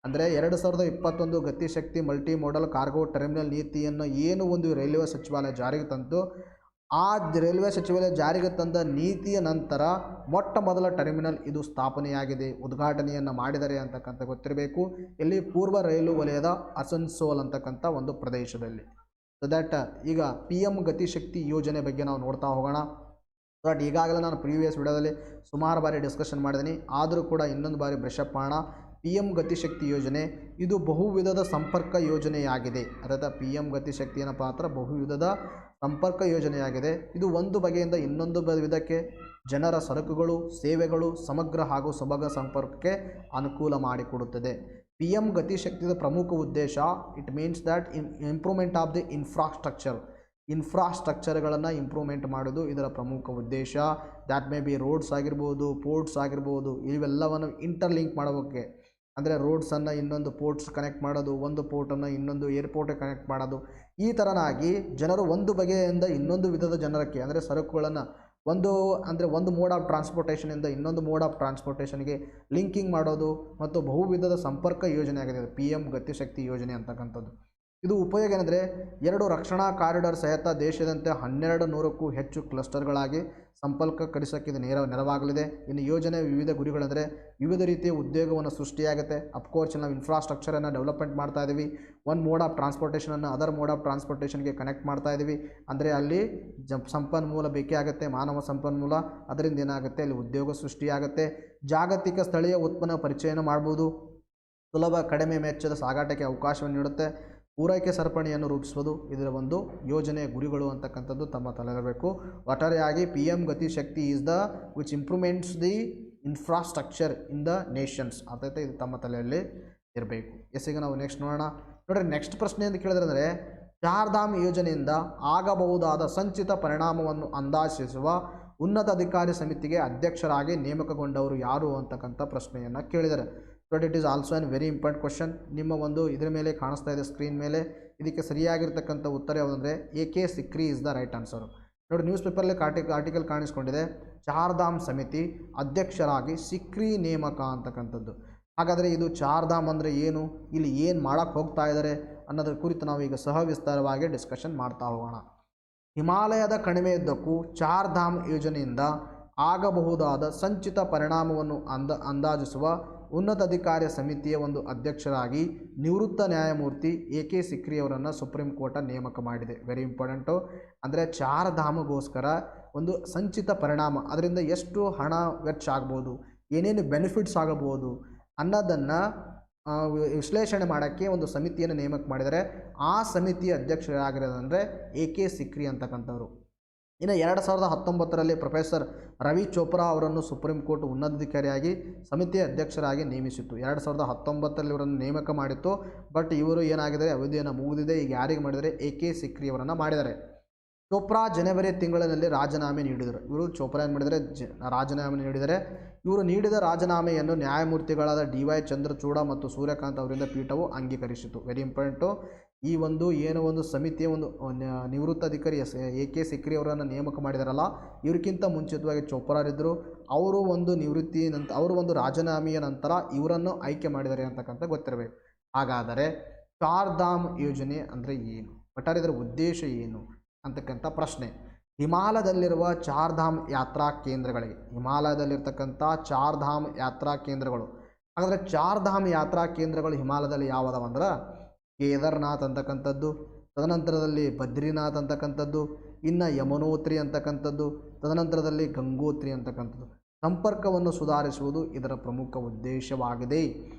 ಅಂದರೆ 2021 Gatishakti multi modal cargo terminal ನೀತಿಯನ್ನು ಏನು ಒಂದು ರೈಲ್ವೆ ಸಚಿವಾಲಯ ಜಾರಿಗೆ ತಂತು, ಆ ರೈಲ್ವೆ ಸಚಿವಾಲಯ ಜಾರಿಗೆ ತಂದ ನೀತಿಯ ನಂತರ ಮೊಟ್ಟ ಮೊದಲ ಟರ್ಮಿನಲ್ ಇದು ಸ್ಥಾಪನೆಯಾಗಿದೆ, ಉದ್ಘಾಟನೆಯನ್ನು ಮಾಡಿದರೆ ಅಂತಕ್ಕಂಥ ಗೊತ್ತಿರಬೇಕು. ಇಲ್ಲಿ ಪೂರ್ವ ರೈಲು ವಲಯದ ಅಸನ್ಸೋಲ್ ಅಂತಕ್ಕಂಥ ಒಂದು ಪ್ರದೇಶದಲ್ಲಿ. ಸೊ ದ್ಯಾಟ್ ಈಗ PM ಗತಿಶಕ್ತಿ ಯೋಜನೆ ಬಗ್ಗೆ ನಾವು ನೋಡ್ತಾ ಹೋಗೋಣ. ಸೊ ದಟ್ ಈಗಾಗಲೇ ನಾನು ಪ್ರೀವಿಯಸ್ ವಿಡಿಯೋದಲ್ಲಿ ಸುಮಾರು ಬಾರಿ ಡಿಸ್ಕಷನ್ ಮಾಡಿದ್ದೀನಿ, ಆದರೂ ಕೂಡ ಇನ್ನೊಂದು ಬಾರಿ ಬ್ರಷಪ್ ಮಾಡೋಣ. PM ಗತಿಶಕ್ತಿ ಯೋಜನೆ ಇದು ಬಹುವಿಧದ ಸಂಪರ್ಕ ಯೋಜನೆಯಾಗಿದೆ. ಅರ್ಥಾತ್ PM ಗತಿಶಕ್ತಿ ಏನಪ್ಪ ಅಂದ್ರೆ ಬಹುವಿಧದ ಸಂಪರ್ಕ ಯೋಜನೆಯಾಗಿದೆ. ಇದು ಒಂದು ಬಗೆಯಿಂದ ಇನ್ನೊಂದು ವಿಧಕ್ಕೆ ಜನರ ಸರಕುಗಳು, ಸೇವೆಗಳು ಸಮಗ್ರ ಹಾಗೂ ಸುಭಗ ಸಂಪರ್ಕಕ್ಕೆ ಅನುಕೂಲ ಮಾಡಿಕೊಡುತ್ತದೆ. PM ಗತಿಶಕ್ತಿಯ ಪ್ರಮುಖ ಉದ್ದೇಶ it means that improvement of the ಇನ್ಫ್ರಾಸ್ಟ್ರಕ್ಚರ್ಗಳನ್ನು ಇಂಪ್ರೂವ್ಮೆಂಟ್ ಮಾಡೋದು ಇದರ ಪ್ರಮುಖ ಉದ್ದೇಶ. ದ್ಯಾಟ್ ಮೇ ಬಿ ರೋಡ್ಸ್ ಆಗಿರ್ಬೋದು, ಪೋರ್ಟ್ಸ್ ಆಗಿರ್ಬೋದು, ಇವೆಲ್ಲವನ್ನು ಇಂಟರ್ಲಿಂಕ್ ಮಾಡೋಕ್ಕೆ. ಅಂದರೆ ರೋಡ್ಸನ್ನು ಇನ್ನೊಂದು ಪೋರ್ಟ್ಸ್ ಕನೆಕ್ಟ್ ಮಾಡೋದು, ಒಂದು ಪೋರ್ಟನ್ನು ಇನ್ನೊಂದು ಏರ್ಪೋರ್ಟಿಗೆ ಕನೆಕ್ಟ್ ಮಾಡೋದು. ಈ ಥರನಾಗಿ ಜನರು ಒಂದು ಬಗೆಯಿಂದ ಇನ್ನೊಂದು ವಿಧದ ಜನರಕ್ಕೆ ಅಂದರೆ ಸರಕುಗಳನ್ನು ಒಂದು ಮೋಡ್ ಆಫ್ ಟ್ರಾನ್ಸ್ಪೋರ್ಟೇಷನಿಂದ ಇನ್ನೊಂದು ಮೋಡ್ ಆಫ್ ಟ್ರಾನ್ಸ್ಪೋರ್ಟೇಷನ್ಗೆ ಲಿಂಕಿಂಗ್ ಮಾಡೋದು ಮತ್ತು ಬಹುವಿಧದ ಸಂಪರ್ಕ ಯೋಜನೆ ಆಗಿದೆ PM ಗತಿಶಕ್ತಿ ಯೋಜನೆ ಅಂತಕ್ಕಂಥದ್ದು. ಇದು ಉಪಯೋಗ ಏನಂದರೆ 2 ರಕ್ಷಣಾ ಕಾರಿಡಾರ್ ಸಹಿತ ದೇಶದಂತೆ 1200ಕ್ಕೂ ಹೆಚ್ಚು ಕ್ಲಸ್ಟರ್ಗಳಾಗಿ ಸಂಪರ್ಕೀಕರಿಸೋಕ್ಕೆ ಇದು ನೆರವಾಗಲಿದೆ. ಇನ್ನು ಯೋಜನೆ ವಿವಿಧ ಗುರಿಗಳಂದರೆ ವಿವಿಧ ರೀತಿಯ ಉದ್ಯೋಗವನ್ನು ಸೃಷ್ಟಿಯಾಗುತ್ತೆ. ಅಫ್ಕೋರ್ಸ್ ನಾವು ಇನ್ಫ್ರಾಸ್ಟ್ರಕ್ಚರನ್ನು ಡೆವಲಪ್ಮೆಂಟ್ ಮಾಡ್ತಾ ಇದ್ದೀವಿ. ಒಂದು ಮೋಡ್ ಆಫ್ ಟ್ರಾನ್ಸ್ಪೋರ್ಟೇಷನನ್ನು ಅದರ್ ಮೋಡ್ ಆಫ್ ಟ್ರಾನ್ಸ್ಪೋರ್ಟೇಷನ್ಗೆ ಕನೆಕ್ಟ್ ಮಾಡ್ತಾ ಇದ್ದೀವಿ. ಅಂದರೆ ಅಲ್ಲಿ ಸಂಪನ್ಮೂಲ ಬೇಕೇ ಆಗುತ್ತೆ, ಮಾನವ ಸಂಪನ್ಮೂಲ. ಅದರಿಂದ ಏನಾಗುತ್ತೆ, ಅಲ್ಲಿ ಉದ್ಯೋಗ ಸೃಷ್ಟಿಯಾಗುತ್ತೆ. ಜಾಗತಿಕ ಸ್ಥಳೀಯ ಉತ್ಪನ್ನ ಪರಿಚಯನ ಮಾಡ್ಬೋದು. ಸುಲಭ ಕಡಿಮೆ ವೆಚ್ಚದ ಸಾಗಾಟಕ್ಕೆ ಅವಕಾಶವನ್ನು ನೀಡುತ್ತೆ. ಪೂರೈಕೆ ಸರಪಣಿಯನ್ನು ರೂಪಿಸುವುದು ಇದರ ಒಂದು ಯೋಜನೆಯ ಗುರಿಗಳು ಅಂತಕ್ಕಂಥದ್ದು ತಮ್ಮ ತಲೆಯಿರಬೇಕು. ಒಟ್ಟಾರೆಯಾಗಿ PM Gatishakti is the which improvements the infrastructure in the nations. ಅರ್ಥಾತ್ ಇದು ತಮ್ಮ ತಲೆಯಲ್ಲಿ ಇರಬೇಕು. ಎಸ್, ಈಗ ನಾವು ನೆಕ್ಸ್ಟ್ ನೋಡೋಣ. ನೋಡ್ರಿ, ನೆಕ್ಸ್ಟ್ ಪ್ರಶ್ನೆ ಅಂತ ಕೇಳಿದ್ರೆ, ಚಾರ್ಧಾಮ್ ಯೋಜನೆಯಿಂದ ಆಗಬಹುದಾದ ಸಂಚಿತ ಪರಿಣಾಮವನ್ನು ಅಂದಾಜಿಸುವ ಉನ್ನತ ಅಧಿಕಾರಿ ಸಮಿತಿಗೆ ಅಧ್ಯಕ್ಷರಾಗಿ ನೇಮಕಗೊಂಡವರು ಯಾರು ಅಂತಕ್ಕಂಥ ಪ್ರಶ್ನೆಯನ್ನು ಕೇಳಿದ್ದಾರೆ. But it is also on very important question. ನಿಮ್ಮ ಒಂದು ಇದರ ಮೇಲೆ ಕಾಣಿಸ್ತಾ ಇದೆ ಸ್ಕ್ರೀನ್ ಮೇಲೆ. ಇದಕ್ಕೆ ಸರಿಯಾಗಿರ್ತಕ್ಕಂಥ ಉತ್ತರ ಯಾವುದಂದರೆ AK Sikri is the right answer. ನೋಡಿ, ನ್ಯೂಸ್ ಪೇಪರಲ್ಲಿ ಆರ್ಟಿಕಲ್ ಕಾಣಿಸ್ಕೊಂಡಿದೆ, ಚಾರ್ಧಾಮ್ ಸಮಿತಿ ಅಧ್ಯಕ್ಷರಾಗಿ ಸಿಕ್ರಿ ನೇಮಕ ಅಂತಕ್ಕಂಥದ್ದು. ಹಾಗಾದರೆ ಇದು ಚಾರ್ಧಾಮ್ ಅಂದರೆ ಏನು, ಇಲ್ಲಿ ಏನು ಮಾಡೋಕ್ಕೆ ಹೋಗ್ತಾ ಇದ್ದಾರೆ ಅನ್ನೋದ್ರ ಕುರಿತು ನಾವು ಈಗ ಸವಿಸ್ತಾರವಾಗಿ ಡಿಸ್ಕಷನ್ ಮಾಡ್ತಾ ಹೋಗೋಣ. ಹಿಮಾಲಯದ ಕಣಿವೆಯುದ್ದಕ್ಕೂ ಚಾರ್ಧಾಮ್ ಯೋಜನೆಯಿಂದ ಆಗಬಹುದಾದ ಸಂಚಿತ ಪರಿಣಾಮವನ್ನು ಅಂದಾಜಿಸುವ ಉನ್ನತ ಅಧಿಕಾರಿ ಸಮಿತಿಯ ಒಂದು ಅಧ್ಯಕ್ಷರಾಗಿ ನಿವೃತ್ತ ನ್ಯಾಯಮೂರ್ತಿ AK ಸಿಕ್ರಿ ಅವರನ್ನು ಸುಪ್ರೀಂ ಕೋರ್ಟ್ ನೇಮಕ ಮಾಡಿದೆ. Very important. ಅಂದರೆ ಚಾರ್ಧಾಮಗೋಸ್ಕರ ಒಂದು ಸಂಚಿತ ಪರಿಣಾಮ, ಅದರಿಂದ ಎಷ್ಟು ಹಣ ವೆಚ್ಚ ಆಗ್ಬೋದು, ಏನೇನು ಬೆನಿಫಿಟ್ಸ್ ಆಗಬಹುದು ಅನ್ನೋದನ್ನು ವಿಶ್ಲೇಷಣೆ ಮಾಡೋಕ್ಕೆ ಒಂದು ಸಮಿತಿಯನ್ನು ನೇಮಕ ಮಾಡಿದರೆ ಆ ಸಮಿತಿಯ ಅಧ್ಯಕ್ಷರಾಗಿರೋದಂದರೆ AK ಸಿಕ್ರಿ ಅಂತಕ್ಕಂಥವ್ರು. ಇನ್ನು 2019ರಲ್ಲಿ ಪ್ರೊಫೆಸರ್ ರವಿ ಚೋಪ್ರಾ ಅವರನ್ನು ಸುಪ್ರೀಂ ಕೋರ್ಟ್ ಉನ್ನತಾಧಿಕಾರಿಯಾಗಿ ಸಮಿತಿಯ ಅಧ್ಯಕ್ಷರಾಗಿ ನೇಮಿಸಿತ್ತು. 2019ರಲ್ಲಿ ಇವರನ್ನು ನೇಮಕ ಮಾಡಿತ್ತು. ಬಟ್ ಇವರು ಏನಾಗಿದೆ, ಅವಧಿಯನ್ನು ಮುಗಿದಿದೆ. ಈಗ ಯಾರಿಗೆ ಮಾಡಿದರೆ AK ಸಿಕ್ರಿ ಅವರನ್ನು ಮಾಡಿದ್ದಾರೆ. ಚೋಪ್ರಾ ಜನವರಿ ತಿಂಗಳಿನಲ್ಲಿ ರಾಜೀನಾಮೆ ನೀಡಿದರು. ಇವರು ಚೋಪ್ರಾ ಏನು ಮಾಡಿದರೆ ರಾಜೀನಾಮೆ ನೀಡಿದರೆ. ಇವರು ನೀಡಿದ ರಾಜೀನಾಮೆಯನ್ನು ನ್ಯಾಯಮೂರ್ತಿಗಳಾದ DY ಚಂದ್ರಚೂಡ ಮತ್ತು ಸೂರ್ಯಕಾಂತ್ ಅವರಿಂದ ಪೀಠವು ಅಂಗೀಕರಿಸಿತು. Very important. ಈ ಒಂದು ಸಮಿತಿಯ ನಿವೃತ್ತ ಅಧಿಕಾರಿ AK ಸಿಕ್ರಿ ಅವರನ್ನು ನೇಮಕ ಮಾಡಿದಾರಲ್ಲ, ಇವರಿಗಿಂತ ಮುಂಚಿತವಾಗಿ ಚೋಪ್ರಾರಿದ್ದರು. ಅವರು ಒಂದು ನಿವೃತ್ತಿ ನಂತರ ಅವರು ಒಂದು ರಾಜೀನಾಮೆಯ ನಂತರ ಇವರನ್ನು ಆಯ್ಕೆ ಮಾಡಿದ್ದಾರೆ ಅಂತಕ್ಕಂಥ ಗೊತ್ತಿರಬೇಕು. ಹಾಗಾದರೆ ಚಾರ್ಧಾಮ್ ಯೋಜನೆ ಅಂದರೆ ಏನು, ಒಟ್ಟಾರೆ ಇದರ ಉದ್ದೇಶ ಏನು ಅಂತಕ್ಕಂಥ ಪ್ರಶ್ನೆ. ಹಿಮಾಲಯದಲ್ಲಿರುವ ಚಾರ್ಧಾಮ್ ಯಾತ್ರಾ ಕೇಂದ್ರಗಳಿಗೆ, ಹಿಮಾಲಯದಲ್ಲಿರ್ತಕ್ಕಂಥ ಚಾರ್ಧಾಮ್ ಯಾತ್ರಾ ಕೇಂದ್ರಗಳು. ಹಾಗಾದರೆ ಚಾರ್ಧಾಮ್ ಯಾತ್ರಾ ಕೇಂದ್ರಗಳು ಹಿಮಾಲಯದಲ್ಲಿ ಯಾವುದವಂದ್ರೆ ಕೇದಾರ್ನಾಥ್ ಅಂತಕ್ಕಂಥದ್ದು, ತದನಂತರದಲ್ಲಿ ಬದ್ರಿನಾಥ್ ಅಂತಕ್ಕಂಥದ್ದು, ಇನ್ನು ಯಮನೋತ್ರಿ ಅಂತಕ್ಕಂಥದ್ದು, ತದನಂತರದಲ್ಲಿ ಗಂಗೋತ್ರಿ ಅಂತಕ್ಕಂಥದ್ದು. ಸಂಪರ್ಕವನ್ನು ಸುಧಾರಿಸುವುದು ಇದರ ಪ್ರಮುಖ ಉದ್ದೇಶವಾಗಿದೆ.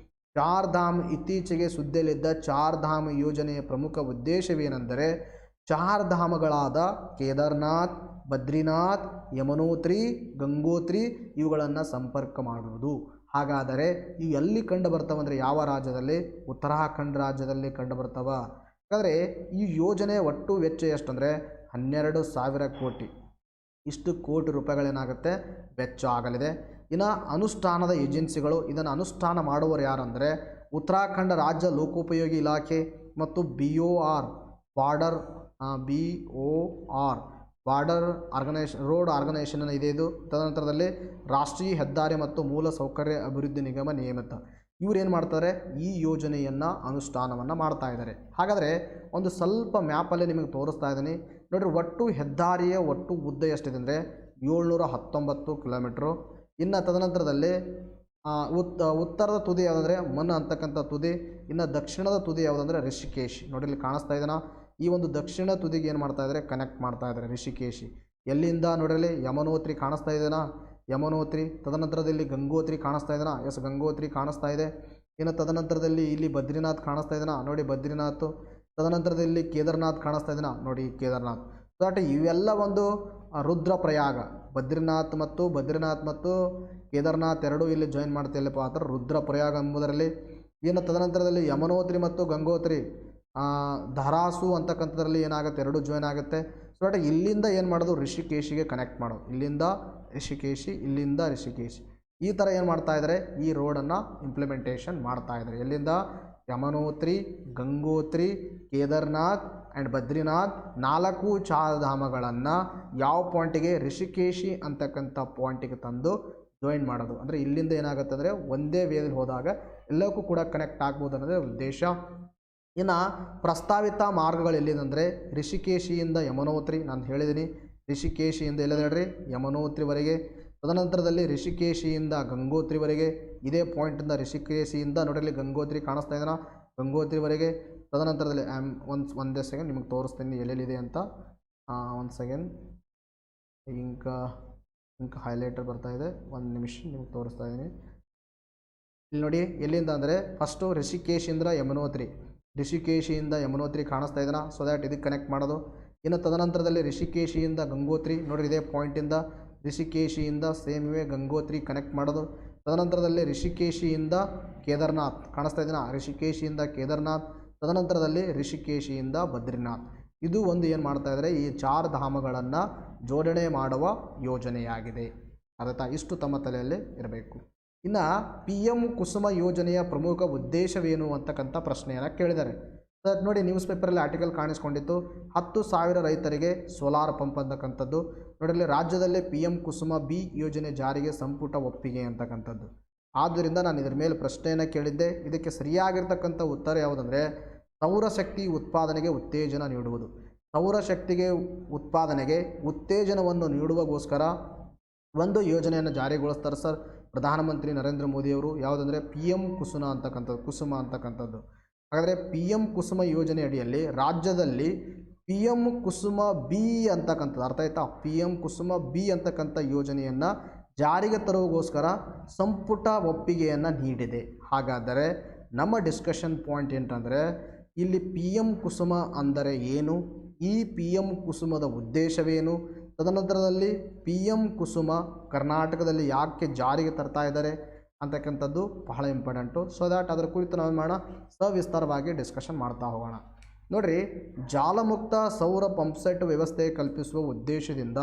ಚಾರ್ಧಾಮ್ ಇತ್ತೀಚೆಗೆ ಸುದ್ದಿಯಲ್ಲಿದ್ದ ಚಾರ್ಧಾಮ್ ಯೋಜನೆಯ ಪ್ರಮುಖ ಉದ್ದೇಶವೇನೆಂದರೆ ಚಾರ್ಧಾಮಗಳಾದ ಕೇದಾರ್ನಾಥ್, ಬದ್ರಿನಾಥ್, ಯಮನೋತ್ರಿ, ಗಂಗೋತ್ರಿ ಇವುಗಳನ್ನು ಸಂಪರ್ಕ ಮಾಡುವುದು. ಹಾಗಾದರೆ ಇವು ಎಲ್ಲಿ ಕಂಡು ಬರ್ತಾವಂದರೆ ಯಾವ ರಾಜ್ಯದಲ್ಲಿ? ಉತ್ತರಾಖಂಡ್ ರಾಜ್ಯದಲ್ಲಿ ಕಂಡು ಬರ್ತಾವ. ಹಾಗಾದರೆ ಈ ಯೋಜನೆಯ ಒಟ್ಟು ವೆಚ್ಚ ಎಷ್ಟಂದರೆ 12,000 ಕೋಟಿ. ಇಷ್ಟು ಕೋಟಿ ರೂಪಾಯಿಗಳೇನಾಗುತ್ತೆ ವೆಚ್ಚ ಆಗಲಿದೆ. ಇನ್ನು ಅನುಷ್ಠಾನದ ಏಜೆನ್ಸಿಗಳು, ಇದನ್ನು ಅನುಷ್ಠಾನ ಮಾಡುವವರು ಯಾರಂದರೆ ಉತ್ತರಾಖಂಡ ರಾಜ್ಯ ಲೋಕೋಪಯೋಗಿ ಇಲಾಖೆ ಮತ್ತು BOR ಬಾರ್ಡರ್ ರೋಡ್ ಆರ್ಗನೈಸೇಷನ್ ಇದೆ ಇದು. ತದನಂತರದಲ್ಲಿ ರಾಷ್ಟ್ರೀಯ ಹೆದ್ದಾರಿ ಮತ್ತು ಮೂಲ ಸೌಕರ್ಯ ಅಭಿವೃದ್ಧಿ ನಿಗಮ ನಿಯಮಿತ. ಇವ್ರು ಏನು ಮಾಡ್ತಾರೆ, ಈ ಯೋಜನೆಯನ್ನು ಅನುಷ್ಠಾನವನ್ನು ಮಾಡ್ತಾ ಇದ್ದಾರೆ. ಹಾಗಾದರೆ ಒಂದು ಸ್ವಲ್ಪ ಮ್ಯಾಪಲ್ಲಿ ನಿಮಗೆ ತೋರಿಸ್ತಾ ಇದ್ದೀನಿ ನೋಡಿರಿ. ಒಟ್ಟು ಹೆದ್ದಾರಿಯ ಒಟ್ಟು ಉದ್ದ ಎಷ್ಟಿದೆ ಅಂದರೆ 719 ಕಿಲೋಮೀಟ್ರು. ಇನ್ನು ತದನಂತರದಲ್ಲಿ ಉತ್ತರದ ತುದಿ ಯಾವುದಂದರೆ ಮನ್ ಅಂತಕ್ಕಂಥ ತುದಿ. ಇನ್ನು ದಕ್ಷಿಣದ ತುದಿ ಯಾವುದಂದರೆ ರಿಷಿಕೇಶ್. ನೋಡಿ ಇಲ್ಲಿ ಕಾಣಿಸ್ತಾ ಇದೆನಾ, ಈ ಒಂದು ದಕ್ಷಿಣ ತುದಿಗೆ ಏನು ಮಾಡ್ತಾ ಇದ್ದಾರೆ, ಕನೆಕ್ಟ್ ಮಾಡ್ತಾ ಇದ್ದಾರೆ ರಿಷಿಕೇಶಿ. ಎಲ್ಲಿಂದ ನೋಡಿರಲಿ ಯಮನೋತ್ರಿ ಕಾಣಿಸ್ತಾ ಇದೆನಾ, ಯಮನೋತ್ರಿ. ತದನಂತರದಲ್ಲಿ ಗಂಗೋತ್ರಿ ಕಾಣಿಸ್ತಾ ಇದೆನಾ, ಎಸ್ ಗಂಗೋತ್ರಿ ಕಾಣಿಸ್ತಾ ಇದೆ. ಇನ್ನು ತದನಂತರದಲ್ಲಿ ಇಲ್ಲಿ ಬದ್ರಿನಾಥ್ ಕಾಣಿಸ್ತಾ ಇದೆನಾ, ನೋಡಿ ಬದ್ರಿನಾಥ್. ತದನಂತರದಲ್ಲಿ ಕೇದಾರ್ನಾಥ್ ಕಾಣಿಸ್ತಾ ಇದೆನಾ, ನೋಡಿ ಕೇದಾರ್ನಾಥ್. ಸೊ ಇವೆಲ್ಲ ಒಂದು ರುದ್ರಪ್ರಯಾಗ, ಬದ್ರಿನಾಥ್ ಮತ್ತು ಕೇದಾರ್ನಾಥ್ ಎರಡೂ ಇಲ್ಲಿ ಜಾಯಿನ್ ಮಾಡ್ತಿಲ್ಲಪ್ಪ ಆ ಥರ ರುದ್ರಪ್ರಯಾಗ ಎಂಬುದರಲ್ಲಿ. ಇನ್ನು ತದನಂತರದಲ್ಲಿ ಯಮನೋತ್ರಿ ಮತ್ತು ಗಂಗೋತ್ರಿ ಧಾರಾಸು ಅಂತಕ್ಕಂಥದ್ರಲ್ಲಿ ಏನಾಗುತ್ತೆ, ಎರಡೂ ಜಾಯಿನ್ ಆಗುತ್ತೆ. ಸೊ ಇಲ್ಲಿಂದ ಏನು ಮಾಡೋದು, ರಿಷಿಕೇಶಿಗೆ ಕನೆಕ್ಟ್ ಮಾಡೋದು. ಇಲ್ಲಿಂದ ರಿಷಿಕೇಶಿ, ಇಲ್ಲಿಂದ ರಿಷಿಕೇಶಿ. ಈ ಥರ ಏನು ಮಾಡ್ತಾ ಇದ್ದಾರೆ, ಈ ರೋಡನ್ನು ಇಂಪ್ಲಿಮೆಂಟೇಷನ್ ಮಾಡ್ತಾ ಇದ್ದಾರೆ. ಎಲ್ಲಿಂದ ಯಮನೋತ್ರಿ, ಗಂಗೋತ್ರಿ, ಕೇದಾರ್ನಾಥ್ ಆ್ಯಂಡ್ ಬದ್ರಿನಾಥ್ 4 ಚಾರ್ಧಾಮಗಳನ್ನು ಯಾವ ಪಾಯಿಂಟಿಗೆ, ರಿಷಿಕೇಶಿ ಅಂತಕ್ಕಂಥ ಪಾಯಿಂಟಿಗೆ ತಂದು ಜಾಯಿನ್ ಮಾಡೋದು. ಅಂದರೆ ಇಲ್ಲಿಂದ ಏನಾಗುತ್ತೆ ಅಂದರೆ ಒಂದೇ ವೇದಲ್ಲಿ ಹೋದಾಗ ಎಲ್ಲಕ್ಕೂ ಕೂಡ ಕನೆಕ್ಟ್ ಆಗ್ಬೋದು ಅನ್ನೋದೇ ಉದ್ದೇಶ. ಇನ್ನು ಪ್ರಸ್ತಾವಿತ ಮಾರ್ಗಗಳು ಎಲ್ಲಿದೆ ರಿಷಿಕೇಶಿಯಿಂದ ಯಮನೋತ್ರಿ, ನಾನು ಹೇಳಿದ್ದೀನಿ. ರಿಷಿಕೇಶಿಯಿಂದ ಎಲ್ಲಿದೆ ಹೇಳ್ರಿ, ಯಮನೋತ್ರಿವರೆಗೆ. ತದನಂತರದಲ್ಲಿ ರಿಷಿಕೇಶಿಯಿಂದ ಗಂಗೋತ್ರಿವರೆಗೆ. ಇದೇ ಪಾಯಿಂಟಿಂದ ರಿಷಿಕೇಶಿಯಿಂದ ನೋಡಲಿ ಗಂಗೋತ್ರಿ ಕಾಣಿಸ್ತಾ ಇದೆನಾ, ಗಂಗೋತ್ರಿವರೆಗೆ. ತದನಂತರದಲ್ಲಿ ಒಂದೇ ಸೆಕೆಂಡ್ ನಿಮಗೆ ತೋರಿಸ್ತೀನಿ ಎಲ್ಲೆಲ್ಲಿದೆ ಅಂತ. ಒಂದು ಸೆಕೆಂಡ್, ಇಂಕ ಹೈಲೈಟರ್ ಬರ್ತಾ ಇದೆ, ಒಂದು ನಿಮಿಷ ನಿಮಗೆ ತೋರಿಸ್ತಾ ಇದ್ದೀನಿ. ಇಲ್ಲಿ ನೋಡಿ ಎಲ್ಲಿಂದ ಅಂದರೆ ಫಸ್ಟು ರಿಷಿಕೇಶಿಂದ ಯಮನೋತ್ರಿ ಕಾಣಿಸ್ತಾ ಇದೆನಾ, ಸೊ ದ್ಯಾಟ್ ಇದಕ್ಕೆ ಕನೆಕ್ಟ್ ಮಾಡೋದು. ಇನ್ನು ತದನಂತರದಲ್ಲಿ ರಿಷಿಕೇಶಿಯಿಂದ ಗಂಗೋತ್ರಿ, ನೋಡಿರಿ ಇದೇ ಪಾಯಿಂಟಿಂದ ರಿಷಿಕೇಶಿಯಿಂದ ಸೇಮ್ ಇವೇ ಗಂಗೋತ್ರಿ ಕನೆಕ್ಟ್ ಮಾಡೋದು. ತದನಂತರದಲ್ಲಿ ರಿಷಿಕೇಶಿಯಿಂದ ಕೇದಾರ್ನಾಥ್ ಕಾಣಿಸ್ತಾ ಇದೆನಾ, ರಿಷಿಕೇಶಿಯಿಂದ ಕೇದಾರ್ನಾಥ್. ತದನಂತರದಲ್ಲಿ ರಿಷಿಕೇಶಿಯಿಂದ ಬದ್ರಿನಾಥ್. ಇದು ಒಂದು ಏನು ಮಾಡ್ತಾ ಇದ್ದಾರೆ, ಈ ಚಾರ್ಧಾಮಗಳನ್ನು ಜೋಡಣೆ ಮಾಡುವ ಯೋಜನೆಯಾಗಿದೆ. ಅರ್ಥ, ಇಷ್ಟು ತಮ್ಮ ತಲೆಯಲ್ಲಿ ಇರಬೇಕು. ಇನ್ನು PM ಕುಸುಮ ಯೋಜನೆಯ ಪ್ರಮುಖ ಉದ್ದೇಶವೇನು ಅಂತಕ್ಕಂಥ ಪ್ರಶ್ನೆಯನ್ನು ಕೇಳಿದ್ದಾರೆ. ಅದು ನೋಡಿ, ನ್ಯೂಸ್ ಪೇಪರಲ್ಲಿ ಆರ್ಟಿಕಲ್ ಕಾಣಿಸ್ಕೊಂಡಿತ್ತು. 10,000 ರೈತರಿಗೆ ಸೋಲಾರ್ ಪಂಪ್ ಅಂತಕ್ಕಂಥದ್ದು. ನೋಡಿರಲಿ, ರಾಜ್ಯದಲ್ಲೇ PM ಕುಸುಮ B ಯೋಜನೆ ಜಾರಿಗೆ ಸಂಪುಟ ಒಪ್ಪಿಗೆ ಅಂತಕ್ಕಂಥದ್ದು. ಆದ್ದರಿಂದ ನಾನು ಇದರ ಮೇಲೆ ಪ್ರಶ್ನೆಯನ್ನು ಕೇಳಿದ್ದೆ. ಇದಕ್ಕೆ ಸರಿಯಾಗಿರ್ತಕ್ಕಂಥ ಉತ್ತರ ಯಾವುದಂದರೆ ಸೌರಶಕ್ತಿ ಉತ್ಪಾದನೆಗೆ ಉತ್ತೇಜನ ನೀಡುವುದು. ಸೌರಶಕ್ತಿಗೆ ಉತ್ಪಾದನೆಗೆ ಉತ್ತೇಜನವನ್ನು ನೀಡುವಗೋಸ್ಕರ ಒಂದು ಯೋಜನೆಯನ್ನು ಜಾರಿಗೊಳಿಸ್ತಾರೆ ಸರ್ ಪ್ರಧಾನಮಂತ್ರಿ ನರೇಂದ್ರ ಮೋದಿಯವರು. ಯಾವುದಂದರೆ PM ಕುಸುಮ ಅಂತಕ್ಕಂಥದ್ದು. ಹಾಗಾದರೆ PM ಕುಸುಮ ಯೋಜನೆ ಅಡಿಯಲ್ಲಿ ರಾಜ್ಯದಲ್ಲಿ PM ಕುಸುಮ B ಅಂತಕ್ಕಂಥದ್ದು, ಅರ್ಥ ಆಯ್ತಾ, PM ಕುಸುಮ B ಅಂತಕ್ಕಂಥ ಯೋಜನೆಯನ್ನು ಜಾರಿಗೆ ತರುವಗೋಸ್ಕರ ಸಂಪುಟ ಒಪ್ಪಿಗೆಯನ್ನು ನೀಡಿದೆ. ಹಾಗಾದರೆ ನಮ್ಮ ಡಿಸ್ಕಷನ್ ಪಾಯಿಂಟ್ ಏನಂದರೆ ಇಲ್ಲಿ ಪಿ ಎಮ್ ಕುಸುಮ ಅಂದರೆ ಏನು, ಈ ಪಿ ಎಮ್ ಕುಸುಮದ ಉದ್ದೇಶವೇನು, ತದನಂತರದಲ್ಲಿ ಪಿ ಎಮ್ ಕುಸುಮ ಕರ್ನಾಟಕದಲ್ಲಿ ಯಾಕೆ ಜಾರಿಗೆ ತರ್ತಾ ಇದ್ದಾರೆ ಅಂತಕ್ಕಂಥದ್ದು ಬಹಳ ಇಂಪಾರ್ಟೆಂಟು. ಸೊ ದ್ಯಾಟ್ ಅದರ ಕುರಿತು ನಾವು ಮಾಡೋಣ ಸವಿಸ್ತಾರವಾಗಿ ಡಿಸ್ಕಷನ್ ಮಾಡ್ತಾ ಹೋಗೋಣ. ನೋಡಿರಿ, ಜಾಲಮುಕ್ತ ಸೌರ ಪಂಪ್ಸೆಟ್ ವ್ಯವಸ್ಥೆ ಕಲ್ಪಿಸುವ ಉದ್ದೇಶದಿಂದ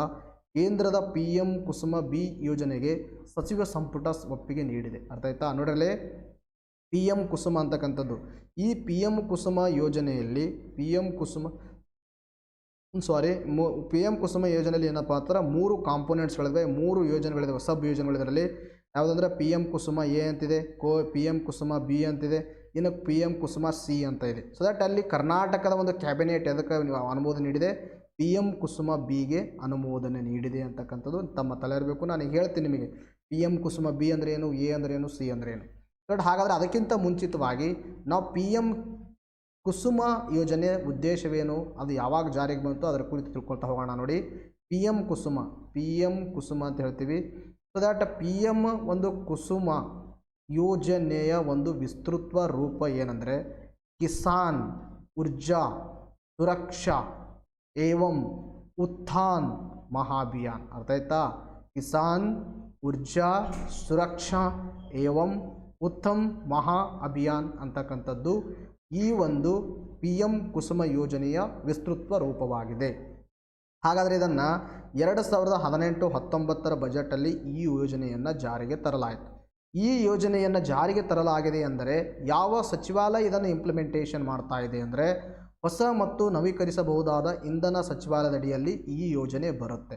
ಕೇಂದ್ರದ ಪಿ ಎಮ್ ಕುಸುಮ ಬಿ ಯೋಜನೆಗೆ ಸಚಿವ ಸಂಪುಟ ಒಪ್ಪಿಗೆ ನೀಡಿದೆ. ಅರ್ಥ ಆಯ್ತಾ? ನೋಡ್ರಲ್ಲೇ ಪಿ ಎಮ್ ಕುಸುಮ ಅಂತಕ್ಕಂಥದ್ದು, ಈ ಪಿ ಎಮ್ ಕುಸುಮ ಯೋಜನೆಯಲ್ಲಿ ಪಿ ಎಮ್ ಕುಸುಮ ಯೋಜನೆಯಲ್ಲಿ ಏನಪ್ಪ ಅಂತಾರೆ, 3 ಕಾಂಪೋನೆಂಟ್ಸ್ಗಳಿವೆ, 3 ಯೋಜನೆಗಳಿವೆ, ಸಬ್ ಯೋಜನೆಗಳಿದರಲ್ಲಿ. ಯಾವುದಂದ್ರೆ ಪಿ ಎಮ್ ಕುಸುಮ ಎ ಅಂತಿದೆ, ಪಿ ಎಮ್ ಕುಸುಮ ಬಿ ಅಂತಿದೆ, ಇನ್ನು ಪಿ ಎಮ್ ಕುಸುಮ ಸಿ ಅಂತ ಇದೆ. ಸೊ ದಟ್ ಅಲ್ಲಿ ಕರ್ನಾಟಕದ ಒಂದು ಕ್ಯಾಬಿನೆಟ್ ಅದಕ್ಕೆ ಅನುಮೋದನೆ ನೀಡಿದೆ, ಪಿ ಎಮ್ ಕುಸುಮ ಬಿಗೆ ಅನುಮೋದನೆ ನೀಡಿದೆ ಅಂತಕ್ಕಂಥದ್ದು ತಮ್ಮ ತಲೆ ಇರಬೇಕು. ನಾನು ಹೇಳ್ತೀನಿ ನಿಮಗೆ ಪಿ ಎಮ್ ಕುಸುಮ ಬಿ ಅಂದರೆ ಏನು, ಎ ಅಂದರೆ ಏನು, ಸಿ ಅಂದರೆ ಏನು. ಬಟ್ ಹಾಗಾದರೆ ಅದಕ್ಕಿಂತ ಮುಂಚಿತವಾಗಿ ನಾವು ಪಿ ಎಮ್ ಕುಸುಮ ಯೋಜನೆ ಉದ್ದೇಶವೇನು, ಅದು ಯಾವಾಗ ಜಾರಿಗೆ ಬಂತು ಅದರ ಕುರಿತು ತಿಳ್ಕೊಳ್ತಾ ಹೋಗೋಣ. ನೋಡಿ, ಪಿ ಎಮ್ ಕುಸುಮ ಅಂತ ಹೇಳ್ತೀವಿ. ಸೊ ದ್ಯಾಟ್ ಪಿ ಎಮ್ ಒಂದು ಕುಸುಮ ಯೋಜನೆಯ ಒಂದು ವಿಸ್ತೃತ ರೂಪ ಏನಂದರೆ ಕಿಸಾನ್ ಉರ್ಜಾ ಸುರಕ್ಷಾ ಏವಂ ಉತ್ಥಾನ್ ಮಹಾಭಿಯಾನ್. ಅರ್ಥ ಆಯ್ತಾ? ಕಿಸಾನ್ ಉರ್ಜಾ ಸುರಕ್ಷಾ ಏವಂ ಉತ್ತಮ್ ಮಹಾ ಅಭಿಯಾನ್ ಅಂತಕ್ಕಂಥದ್ದು ಈ ಒಂದು ಪಿ ಎಮ್ ಕುಸುಮ ಯೋಜನೆಯ ವಿಸ್ತೃತ ರೂಪವಾಗಿದೆ. ಹಾಗಾದರೆ ಇದನ್ನು 2018-19 ಬಜೆಟಲ್ಲಿ ಈ ಯೋಜನೆಯನ್ನು ಜಾರಿಗೆ ತರಲಾಯಿತು. ಈ ಯೋಜನೆಯನ್ನು ಜಾರಿಗೆ ತರಲಾಗಿದೆ ಅಂದರೆ ಯಾವ ಸಚಿವಾಲಯ ಇದನ್ನು ಇಂಪ್ಲಿಮೆಂಟೇಷನ್ ಮಾಡ್ತಾ ಇದೆ ಅಂದರೆ ಹೊಸ ಮತ್ತು ನವೀಕರಿಸಬಹುದಾದ ಇಂಧನ ಸಚಿವಾಲಯದ ಅಡಿಯಲ್ಲಿ ಈ ಯೋಜನೆ ಬರುತ್ತೆ.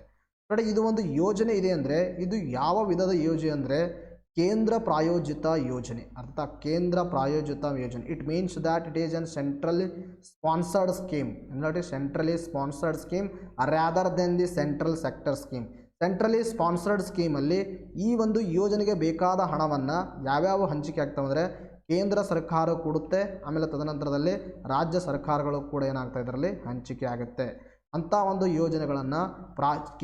ನೋಡಿ, ಇದು ಒಂದು ಯೋಜನೆ ಇದೆ ಅಂದರೆ ಇದು ಯಾವ ವಿಧದ ಯೋಜನೆ ಅಂದರೆ ಕೇಂದ್ರ ಪ್ರಾಯೋಜಿತ ಯೋಜನೆ. ಅರ್ಥ, ಕೇಂದ್ರ ಪ್ರಾಯೋಜಿತ ಯೋಜನೆ. It means that it is an centrally sponsored scheme. Centrally sponsored scheme rather than the central sector scheme. Centrally sponsored ಸ್ಕೀಮಲ್ಲಿ ಈ ಒಂದು ಯೋಜನೆಗೆ ಬೇಕಾದ ಹಣವನ್ನು ಯಾವ್ಯಾವ ಹಂಚಿಕೆ ಆಗ್ತವೆ ಅಂದರೆ ಕೇಂದ್ರ ಸರ್ಕಾರ ಕೊಡುತ್ತೆ, ಆಮೇಲೆ ತದನಂತರದಲ್ಲಿ ರಾಜ್ಯ ಸರ್ಕಾರಗಳು ಕೂಡ ಏನಾಗ್ತಾ ಇದರಲ್ಲಿ ಹಂಚಿಕೆ ಆಗುತ್ತೆ. ಅಂಥ ಒಂದು ಯೋಜನೆಗಳನ್ನು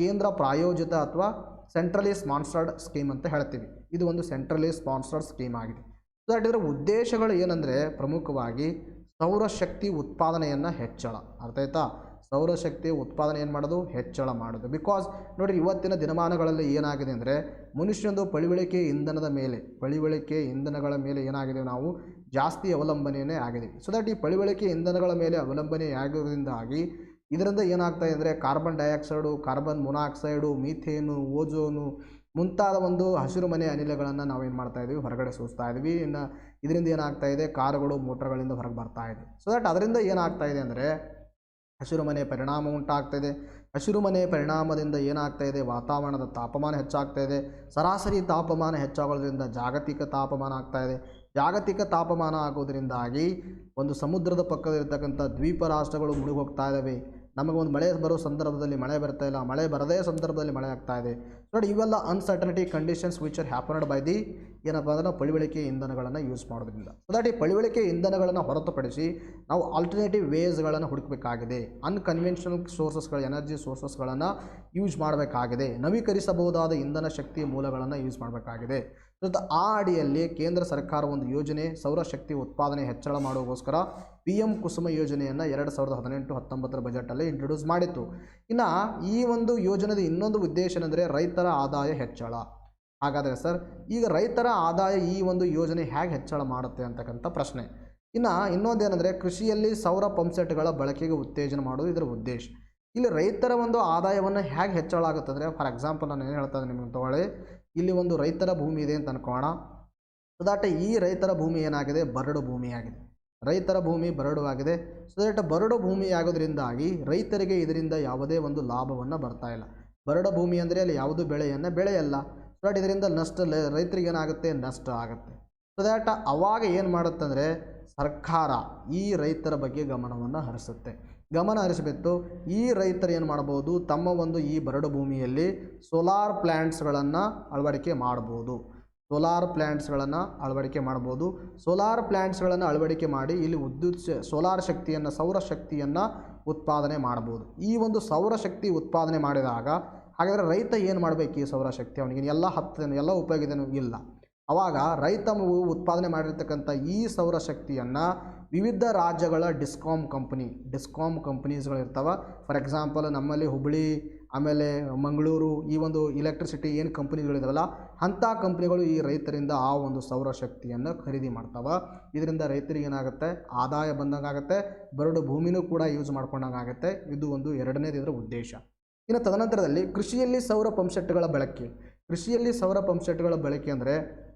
ಕೇಂದ್ರ ಪ್ರಾಯೋಜಿತ ಅಥವಾ ಸೆಂಟ್ರಲಿ ಸ್ಪಾನ್ಸರ್ಡ್ ಸ್ಕೀಮ್ ಅಂತ ಹೇಳ್ತೀವಿ. ಇದು ಒಂದು ಸೆಂಟ್ರಲಿ ಸ್ಪಾನ್ಸರ್ಡ್ ಸ್ಕೀಮ್ ಆಗಿದೆ. ಸೊ ದಟ್ ಇದರ ಉದ್ದೇಶಗಳು ಏನಂದರೆ ಪ್ರಮುಖವಾಗಿ ಸೌರಶಕ್ತಿ ಉತ್ಪಾದನೆಯನ್ನು ಹೆಚ್ಚಳ. ಅರ್ಥ ಆಯ್ತಾ? ಸೌರಶಕ್ತಿ ಉತ್ಪಾದನೆ ಏನು ಮಾಡೋದು, ಹೆಚ್ಚಳ ಮಾಡೋದು. ಬಿಕಾಸ್ ನೋಡಿರಿ, ಇವತ್ತಿನ ದಿನಮಾನಗಳಲ್ಲಿ ಏನಾಗಿದೆ ಅಂದರೆ ಮನುಷ್ಯನದು ಪಳಿವಳಿಕೆ ಇಂಧನಗಳ ಮೇಲೆ ಏನಾಗಿದೆ, ನಾವು ಜಾಸ್ತಿ ಅವಲಂಬನೆಯೇ ಆಗಿದೆ. ಸೊ ದಟ್ ಈ ಪಳಿವಳಿಕೆ ಇಂಧನಗಳ ಮೇಲೆ ಅವಲಂಬನೆ ಆಗೋದ್ರಿಂದಾಗಿ ಇದರಿಂದ ಏನಾಗ್ತಾ ಇದೆ ಅಂದರೆ carbon dioxide, carbon monoxide, methane, ozone ಮುಂತಾದ ಒಂದು ಹಸಿರು ಮನೆ ಅನಿಲಗಳನ್ನು ನಾವೇನು ಮಾಡ್ತಾ ಇದ್ದೀವಿ, ಹೊರಗಡೆ ಸೂಸ್ತಾ ಇದ್ವಿ. ಇನ್ನು ಇದರಿಂದ ಏನಾಗ್ತಾ ಇದೆ, ಕಾರುಗಳು ಮೋಟ್ರ್ಗಳಿಂದ ಹೊರಗೆ ಬರ್ತಾ ಇದೆ. ಸೊ ದಟ್ ಅದರಿಂದ ಏನಾಗ್ತಾ ಇದೆ ಅಂದರೆ ಹಸಿರು ಮನೆ ಪರಿಣಾಮ ಉಂಟಾಗ್ತಾಯಿದೆ. ಹಸಿರು ಮನೆ ಪರಿಣಾಮದಿಂದ ಏನಾಗ್ತಾ ಇದೆ, ವಾತಾವರಣದ ತಾಪಮಾನ ಹೆಚ್ಚಾಗ್ತಾ ಇದೆ. ಸರಾಸರಿ ತಾಪಮಾನ ಹೆಚ್ಚಾಗೋದ್ರಿಂದ ಜಾಗತಿಕ ತಾಪಮಾನ ಆಗ್ತಾ ಇದೆ. ಜಾಗತಿಕ ತಾಪಮಾನ ಆಗೋದ್ರಿಂದಾಗಿ ಒಂದು ಸಮುದ್ರದ ಪಕ್ಕದಲ್ಲಿರ್ತಕ್ಕಂಥ ದ್ವೀಪ ರಾಷ್ಟ್ರಗಳು ಮುಳುಗಿ ಹೋಗ್ತಾ ಇದ್ದಾವೆ. ನಮಗೊಂದು ಮಳೆ ಬರೋ ಸಂದರ್ಭದಲ್ಲಿ ಮಳೆ ಬರ್ತಾ ಇಲ್ಲ, ಮಳೆ ಬರದೇ ಸಂದರ್ಭದಲ್ಲಿ ಮಳೆ ಆಗ್ತಾ ಇದೆ. ನೋಡಿ, ಇವೆಲ್ಲ uncertainty conditions which are happened by the ಏನಪ್ಪ ಅಂದರೆ ಪಳಿವಳಿಕೆ ಇಂಧನಗಳನ್ನು ಯೂಸ್ ಮಾಡೋದ್ರಿಂದ. ಸೊ ದಟ್ ಈ ಪಳಿವಳಿಕೆ ಇಂಧನಗಳನ್ನು ಹೊರತುಪಡಿಸಿ ನಾವು ಆಲ್ಟರ್ನೇಟಿವ್ ವೇಸ್ಗಳನ್ನು ಹುಡುಕಬೇಕಾಗಿದೆ. ಅನ್ಕನ್ವೆನ್ಷನಲ್ ಸೋರ್ಸಸ್ಗಳು, ಎನರ್ಜಿ ಸೋರ್ಸಸ್ಗಳನ್ನು ಯೂಸ್ ಮಾಡಬೇಕಾಗಿದೆ. ನವೀಕರಿಸಬಹುದಾದ ಇಂಧನ ಶಕ್ತಿ ಮೂಲಗಳನ್ನು ಯೂಸ್ ಮಾಡಬೇಕಾಗಿದೆ. ಸೊ ಆ ಅಡಿಯಲ್ಲಿ ಕೇಂದ್ರ ಸರ್ಕಾರ ಒಂದು ಯೋಜನೆ ಸೌರಶಕ್ತಿ ಉತ್ಪಾದನೆ ಹೆಚ್ಚಳ ಮಾಡೋಕ್ಕೋಸ್ಕರ ಪಿ ಎಮ್ ಕುಸುಮ ಯೋಜನೆಯನ್ನು 2018-19 ಬಜೆಟಲ್ಲಿ ಇಂಟ್ರೊಡ್ಯೂಸ್ ಮಾಡಿತ್ತು. ಇನ್ನು ಈ ಒಂದು ಯೋಜನೆದ ಇನ್ನೊಂದು ಉದ್ದೇಶ ಏನಂದರೆ ರೈತರ ಆದಾಯ ಹೆಚ್ಚಳ. ಹಾಗಾದರೆ ಸರ್, ಈಗ ರೈತರ ಆದಾಯ ಈ ಒಂದು ಯೋಜನೆ ಹೇಗೆ ಹೆಚ್ಚಳ ಮಾಡುತ್ತೆ ಅಂತಕ್ಕಂಥ ಪ್ರಶ್ನೆ. ಇನ್ನು ಇನ್ನೊಂದೇನೆಂದರೆ ಕೃಷಿಯಲ್ಲಿ ಸೌರ ಪಂಪ್ಸೆಟ್ಗಳ ಬಳಕೆಗೆ ಉತ್ತೇಜನ ಮಾಡೋದು ಇದರ ಉದ್ದೇಶ. ಇಲ್ಲಿ ರೈತರ ಒಂದು ಆದಾಯವನ್ನು ಹೇಗೆ ಹೆಚ್ಚಳ ಆಗುತ್ತೆ ಅಂದರೆ, ಫಾರ್ ಎಕ್ಸಾಂಪಲ್ ನಾನು ಏನು ಹೇಳ್ತಾ ಇದ್ದೀನಿ ನಿಮಗೆ ತಗೊಳ್ಳಿ. ಇಲ್ಲಿ ಒಂದು ರೈತರ ಭೂಮಿ ಇದೆ ಅಂತ ಅನ್ಕೋಣ. ಸೊ ದಟ್ ಈ ರೈತರ ಭೂಮಿ ಏನಾಗಿದೆ, ಬರಡು ಭೂಮಿಯಾಗಿದೆ. ರೈತರ ಭೂಮಿ ಬರಡುವಾಗಿದೆ. ಸೊ ದಟ್ ಬರಡು ಭೂಮಿ ಆಗೋದ್ರಿಂದಾಗಿ ರೈತರಿಗೆ ಇದರಿಂದ ಯಾವುದೇ ಒಂದು ಲಾಭವನ್ನು ಬರ್ತಾ ಇಲ್ಲ. ಬರಡು ಭೂಮಿ ಅಂದರೆ ಅಲ್ಲಿ ಯಾವುದು ಬೆಳೆಯಲ್ಲ. ಸೊ ದಟ್ ಇದರಿಂದ ರೈತರಿಗೆ ಏನಾಗುತ್ತೆ, ನಷ್ಟ ಆಗುತ್ತೆ. ಸೊ ದ್ಯಾಟ್ ಅವಾಗ ಏನು ಮಾಡುತ್ತಂದರೆ ಸರ್ಕಾರ ಈ ರೈತರ ಬಗ್ಗೆ ಗಮನವನ್ನು ಹರಿಸುತ್ತೆ. ಗಮನ ಹರಿಸಬೇಕು. ಈ ರೈತರು ಏನು ಮಾಡ್ಬೋದು, ತಮ್ಮ ಒಂದು ಈ ಬರಡು ಭೂಮಿಯಲ್ಲಿ ಸೋಲಾರ್ ಪ್ಲ್ಯಾಂಟ್ಸ್ಗಳನ್ನು ಅಳವಡಿಕೆ ಮಾಡ್ಬೋದು. ಸೋಲಾರ್ ಪ್ಲ್ಯಾಂಟ್ಸ್ಗಳನ್ನು ಅಳವಡಿಕೆ ಮಾಡಿ ಇಲ್ಲಿ ಸೋಲಾರ್ ಶಕ್ತಿಯನ್ನು, ಸೌರಶಕ್ತಿಯನ್ನು ಉತ್ಪಾದನೆ ಮಾಡ್ಬೋದು. ಈ ಒಂದು ಸೌರಶಕ್ತಿ ಉತ್ಪಾದನೆ ಮಾಡಿದಾಗ ಹಾಗಾದರೆ ರೈತ ಏನು ಮಾಡಬೇಕು, ಈ ಸೌರಶಕ್ತಿ ಅವನಿಗೆ ಎಲ್ಲ ಉಪಯೋಗ ಇದೆಯೂ ಇಲ್ಲ. ಆವಾಗ ರೈತ ಉತ್ಪಾದನೆ ಮಾಡಿರ್ತಕ್ಕಂಥ ಈ ಸೌರಶಕ್ತಿಯನ್ನು ವಿವಿಧ ರಾಜ್ಯಗಳ ಡಿಸ್ಕಾಮ್ ಕಂಪನೀಸ್ಗಳು ಇರ್ತಾವೆ. ಫಾರ್ ಎಕ್ಸಾಂಪಲ್ ನಮ್ಮಲ್ಲಿ ಹುಬ್ಬಳ್ಳಿ ಆಮೇಲೆ ಮಂಗಳೂರು ಈ ಒಂದು ಇಲೆಕ್ಟ್ರಿಸಿಟಿ ಏನು ಕಂಪ್ನಿಗಳಿದಾವಲ್ಲ ಅಂಥ ಕಂಪ್ನಿಗಳು ಈ ರೈತರಿಂದ ಆ ಒಂದು ಸೌರಶಕ್ತಿಯನ್ನು ಖರೀದಿ ಮಾಡ್ತಾವೆ. ಇದರಿಂದ ರೈತರಿಗೆ ಏನಾಗುತ್ತೆ, ಆದಾಯ ಬಂದಂಗಾಗುತ್ತೆ, ಬರಡು ಭೂಮಿನೂ ಕೂಡ ಯೂಸ್ ಮಾಡ್ಕೊಂಡಂಗಾಗುತ್ತೆ. ಇದು ಒಂದು ಎರಡನೇದು ಇದರ ಉದ್ದೇಶ. ಇನ್ನು ತದನಂತರದಲ್ಲಿ ಕೃಷಿಯಲ್ಲಿ ಸೌರ ಪಂಪ್ಸೆಟ್ಗಳ ಬಳಕೆ ಅಂದರೆ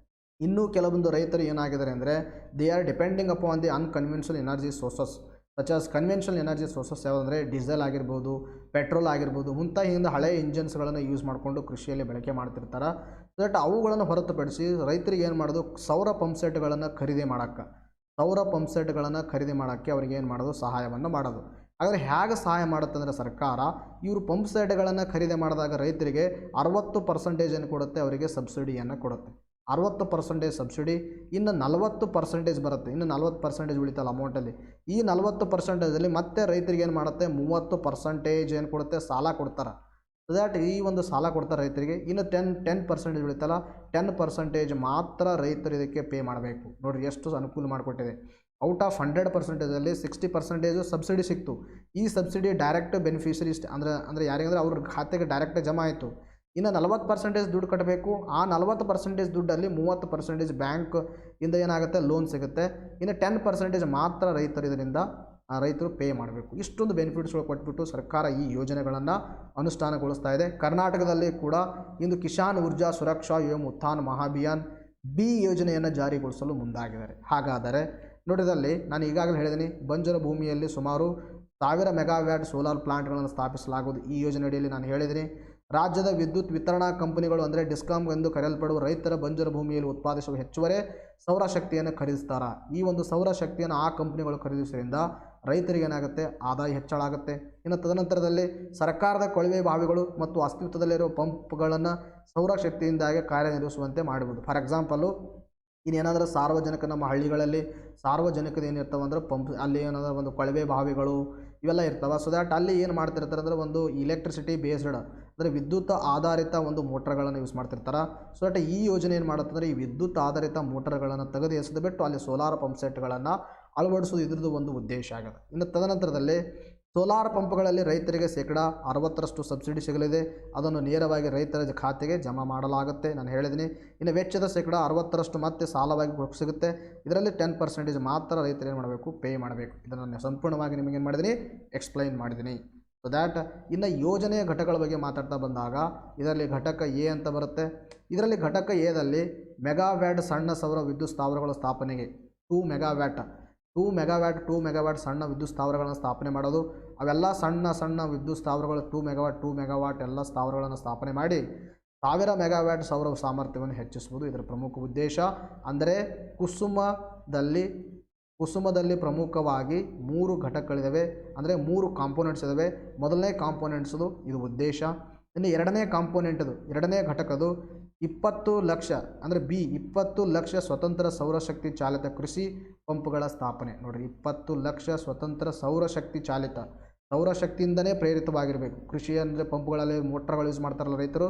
ಇನ್ನೂ ಕೆಲವೊಂದು ರೈತರು ಏನಾಗಿದ್ದಾರೆ ಅಂದರೆ they are depending upon the unconventional energy sources such as conventional energy sources ಯಾವುದಂದರೆ ಡೀಸೆಲ್ ಆಗಿರ್ಬೋದು, ಪೆಟ್ರೋಲ್ ಆಗಿರ್ಬೋದು, ಮುಂತಾದ ಹಳೆ ಇಂಜನ್ಸ್ಗಳನ್ನು ಯೂಸ್ ಮಾಡಿಕೊಂಡು ಕೃಷಿಯಲ್ಲಿ ಬಳಕೆ ಮಾಡ್ತಿರ್ತಾರೆ. ಸೊ ದಟ್ ಅವುಗಳನ್ನು ಹೊರತುಪಡಿಸಿ ರೈತರಿಗೆ ಏನು ಮಾಡೋದು, ಸೌರ ಪಂಪ್ಸೆಟ್ಗಳನ್ನು ಖರೀದಿ ಮಾಡೋಕ್ಕೆ ಅವ್ರಿಗೆ ಏನು ಮಾಡೋದು, ಸಹಾಯವನ್ನು ಮಾಡೋದು. ಆದರೆ ಹೇಗೆ ಸಹಾಯ ಮಾಡುತ್ತಂದರೆ ಸರ್ಕಾರ ಇವರು ಪಂಪ್ಸೆಟ್ಗಳನ್ನು ಖರೀದಿ ಮಾಡಿದಾಗ ರೈತರಿಗೆ 60% ಏನು ಕೊಡುತ್ತೆ, ಅವರಿಗೆ ಸಬ್ಸಿಡಿಯನ್ನು ಕೊಡುತ್ತೆ. 60% ಸಬ್ಸಿಡಿ, ಇನ್ನು 40% ಬರುತ್ತೆ. ಇನ್ನು 40% ಉಳಿತಲ್ಲ ಅಮೌಂಟಲ್ಲಿ. ಈ 40%ಲ್ಲಿ ಮತ್ತೆ ರೈತರಿಗೆ ಏನು ಮಾಡುತ್ತೆ, 30% ಏನು ಕೊಡುತ್ತೆ, ಸಾಲ ಕೊಡ್ತಾರೆ. ಸೊ ದ್ಯಾಟ್ ಈ ಒಂದು ಸಾಲ ಕೊಡ್ತಾರೆ ರೈತರಿಗೆ. ಇನ್ನು 10% ಉಳಿತಲ್ಲ, 10% ಮಾತ್ರ ರೈತರು ಇದಕ್ಕೆ ಪೇ ಮಾಡಬೇಕು. ನೋಡಿರಿ ಎಷ್ಟು ಅನುಕೂಲ ಮಾಡಿಕೊಟ್ಟಿದೆ. ಔಟ್ ಆಫ್ 100%ಲ್ಲಿ 60% ಸಬ್ಸಿಡಿ ಸಿಕ್ತು. ಈ ಸಬ್ಸಿಡಿ ಡೈರೆಕ್ಟ್ ಬೆನಿಫಿಷರೀಸ್ ಅಂದರೆ ಯಾರಿಗಂದರೆ ಅವ್ರ ಖಾತೆಗೆ ಡೈರೆಕ್ಟ್ ಜಮಾ ಆಯಿತು. ಇನ್ನು 40% ದುಡ್ಡು ಕಟ್ಟಬೇಕು. ಆ 40% ದುಡ್ಡಲ್ಲಿ 30% ಬ್ಯಾಂಕ್ ಇಂದ ಏನಾಗುತ್ತೆ, ಲೋನ್ ಸಿಗುತ್ತೆ. ಇನ್ನು 10% ಮಾತ್ರ ರೈತರು ಪೇ ಮಾಡಬೇಕು. ಇಷ್ಟೊಂದು ಬೆನಿಫಿಟ್ಸ್ಗಳು ಕೊಟ್ಬಿಟ್ಟು ಸರ್ಕಾರ ಈ ಯೋಜನೆಗಳನ್ನು ಅನುಷ್ಠಾನಗೊಳಿಸ್ತಾ ಇದೆ. ಕರ್ನಾಟಕದಲ್ಲಿ ಕೂಡ ಇಂದು ಕಿಸಾನ್ ಊರ್ಜಾ ಸುರಕ್ಷಾ ಏವಂ ಉತ್ಥಾನ್ ಮಹಾಭಿಯಾನ್ ಬಿ ಯೋಜನೆಯನ್ನು ಜಾರಿಗೊಳಿಸಲು ಮುಂದಾಗಿದ್ದಾರೆ. ಹಾಗಾದರೆ ನೋಡಿದಲ್ಲಿ ನಾನು ಈಗಾಗಲೇ ಹೇಳಿದ್ದೀನಿ, ಬಂಜರು ಭೂಮಿಯಲ್ಲಿ ಸುಮಾರು 1000 ಮೆಗಾವ್ಯಾಟ್ ಸೋಲಾರ್ ಪ್ಲಾಂಟ್ಗಳನ್ನು ಸ್ಥಾಪಿಸಲಾಗುವುದು. ಈ ಯೋಜನೆಯಡಿಯಲ್ಲಿ ನಾನು ಹೇಳಿದ್ದೀನಿ. ರಾಜ್ಯದ ವಿದ್ಯುತ್ ವಿತರಣಾ ಕಂಪನಿಗಳು ಅಂದರೆ ಡಿಸ್ಕಾಮ್ ಎಂದು ಕರೆಯಲ್ಪಡುವ ರೈತರ ಬಂಜರು ಭೂಮಿಯಲ್ಲಿ ಉತ್ಪಾದಿಸುವ ಹೆಚ್ಚುವರಿ ಸೌರಶಕ್ತಿಯನ್ನು ಖರೀದಿಸ್ತಾರೆ. ಈ ಒಂದು ಸೌರಶಕ್ತಿಯನ್ನು ಆ ಕಂಪನಿಗಳು ಖರೀದಿಸುವುದರಿಂದ ರೈತರಿಗೆ ಏನಾಗುತ್ತೆ, ಆದಾಯ ಹೆಚ್ಚಳ ಆಗುತ್ತೆ. ಇನ್ನು ತದನಂತರದಲ್ಲಿ ಸರ್ಕಾರದ ಕೊಳವೆ ಬಾವಿಗಳು ಮತ್ತು ಅಸ್ತಿತ್ವದಲ್ಲಿರುವ ಪಂಪ್ಗಳನ್ನು ಸೌರಶಕ್ತಿಯಿಂದಾಗಿ ಕಾರ್ಯನಿರ್ವಹಿಸುವಂತೆ ಮಾಡುವುದು. ಫಾರ್ ಎಕ್ಸಾಂಪಲು ಇನ್ನೇನಾದರೂ ಸಾರ್ವಜನಿಕ ನಮ್ಮ ಹಳ್ಳಿಗಳಲ್ಲಿ ಸಾರ್ವಜನಿಕದ ಏನಿರ್ತಾವೆ ಅಂದ್ರೆ ಪಂಪ್, ಅಲ್ಲಿ ಏನಾದರೂ ಒಂದು ಕೊಳವೆ ಬಾವಿಗಳು ಇವೆಲ್ಲ ಇರ್ತವೆ. ಸೊ ದ್ಯಾಟ್ ಅಲ್ಲಿ ಏನು ಮಾಡ್ತಿರ್ತಾರೆ ಅಂದರೆ ಒಂದು ಇಲೆಕ್ಟ್ರಿಸಿಟಿ ಬೇಸ್ಡ್ ಅಂದರೆ ವಿದ್ಯುತ್ ಆಧಾರಿತ ಒಂದು ಮೋಟ್ರ್ಗಳನ್ನು ಯೂಸ್ ಮಾಡ್ತಿರ್ತಾರೆ. ಸೊ ದಟ್ ಈ ಯೋಜನೆ ಏನು ಮಾಡುತ್ತಂದರೆ ಈ ವಿದ್ಯುತ್ ಆಧಾರಿತ ಮೋಟರ್ಗಳನ್ನು ತೆಗೆದು ಎಸೆದು ಬಿಟ್ಟು ಅಲ್ಲಿ ಸೋಲಾರ್ ಪಂಪ್ಸೆಟ್ಗಳನ್ನು ಅಳವಡಿಸೋದು ಇದ್ರದ್ದು ಒಂದು ಉದ್ದೇಶ ಆಗಿದೆ. ಇನ್ನು ತದನಂತರದಲ್ಲಿ ಸೋಲಾರ್ ಪಂಪ್ಗಳಲ್ಲಿ ರೈತರಿಗೆ 60% ಸಬ್ಸಿಡಿ ಸಿಗಲಿದೆ. ಅದನ್ನು ನೇರವಾಗಿ ರೈತರ ಖಾತೆಗೆ ಜಮಾ ಮಾಡಲಾಗುತ್ತೆ. ನಾನು ಹೇಳಿದ್ದೀನಿ. ಇನ್ನು ವೆಚ್ಚದ 60% ಮತ್ತೆ ಸಾಲವಾಗಿ ಸಿಗುತ್ತೆ. ಇದರಲ್ಲಿ 10% ಮಾತ್ರ ರೈತರು ಏನು ಮಾಡಬೇಕು, ಪೇ ಮಾಡಬೇಕು. ಇದನ್ನು ಸಂಪೂರ್ಣವಾಗಿ ನಿಮಗೇನು ಮಾಡಿದ್ದೀನಿ, ಎಕ್ಸ್ಪ್ಲೈನ್ ಮಾಡಿದ್ದೀನಿ. ಸೊ ದ್ಯಾಟ್ ಇನ್ನು ಯೋಜನೆಯ ಘಟಕಗಳ ಬಗ್ಗೆ ಮಾತಾಡ್ತಾ ಬಂದಾಗ ಇದರಲ್ಲಿ ಘಟಕ ಎ ಅಂತ ಬರುತ್ತೆ. ಇದರಲ್ಲಿ ಘಟಕ ಎದಲ್ಲಿ ಮೆಗಾವ್ಯಾಟ್ ಸಣ್ಣ ಸೌರ ವಿದ್ಯುತ್ ಸ್ಥಾವರಗಳ ಸ್ಥಾಪನೆಗೆ 2 ಮೆಗಾವ್ಯಾಟ್ ಸಣ್ಣ ವಿದ್ಯುತ್ ಸ್ಥಾವರಗಳನ್ನು ಸ್ಥಾಪನೆ ಮಾಡೋದು. ಅವೆಲ್ಲ ಸಣ್ಣ ವಿದ್ಯುತ್ ಸ್ಥಾವರಗಳು 2 ಮೆಗಾವಾಟ್ ಎಲ್ಲ ಸ್ಥಾವರಗಳನ್ನು ಸ್ಥಾಪನೆ ಮಾಡಿ 1000 ಮೆಗಾವ್ಯಾಟ್ ಸೌರ ಸಾಮರ್ಥ್ಯವನ್ನು ಹೆಚ್ಚಿಸುವುದು ಇದರ ಪ್ರಮುಖ ಉದ್ದೇಶ. ಅಂದರೆ ಕುಸುಮದಲ್ಲಿ ಪ್ರಮುಖವಾಗಿ 3 ಘಟಕಗಳಿದ್ದಾವೆ, ಅಂದರೆ 3 ಕಾಂಪೋನೆಂಟ್ಸ್ ಇದ್ದಾವೆ. ಮೊದಲನೇ ಕಾಂಪೋನೆಂಟ್ಸದು ಇದು ಉದ್ದೇಶ. ಇನ್ನು ಎರಡನೇ ಘಟಕದು 20 ಲಕ್ಷ ಅಂದರೆ 20 ಲಕ್ಷ ಸ್ವತಂತ್ರ ಸೌರಶಕ್ತಿ ಚಾಲಿತ ಕೃಷಿ ಪಂಪ್ಗಳ ಸ್ಥಾಪನೆ. ನೋಡಿರಿ, 20 ಲಕ್ಷ ಸ್ವತಂತ್ರ ಸೌರಶಕ್ತಿ ಚಾಲಿತ, ಸೌರಶಕ್ತಿಯಿಂದನೇ ಪ್ರೇರಿತವಾಗಿರಬೇಕು. ಕೃಷಿ ಅಂದರೆ ಪಂಪ್ಗಳಲ್ಲಿ ಮೋಟ್ರ್ಗಳು ಯೂಸ್ ಮಾಡ್ತಾರಲ್ಲ ರೈತರು,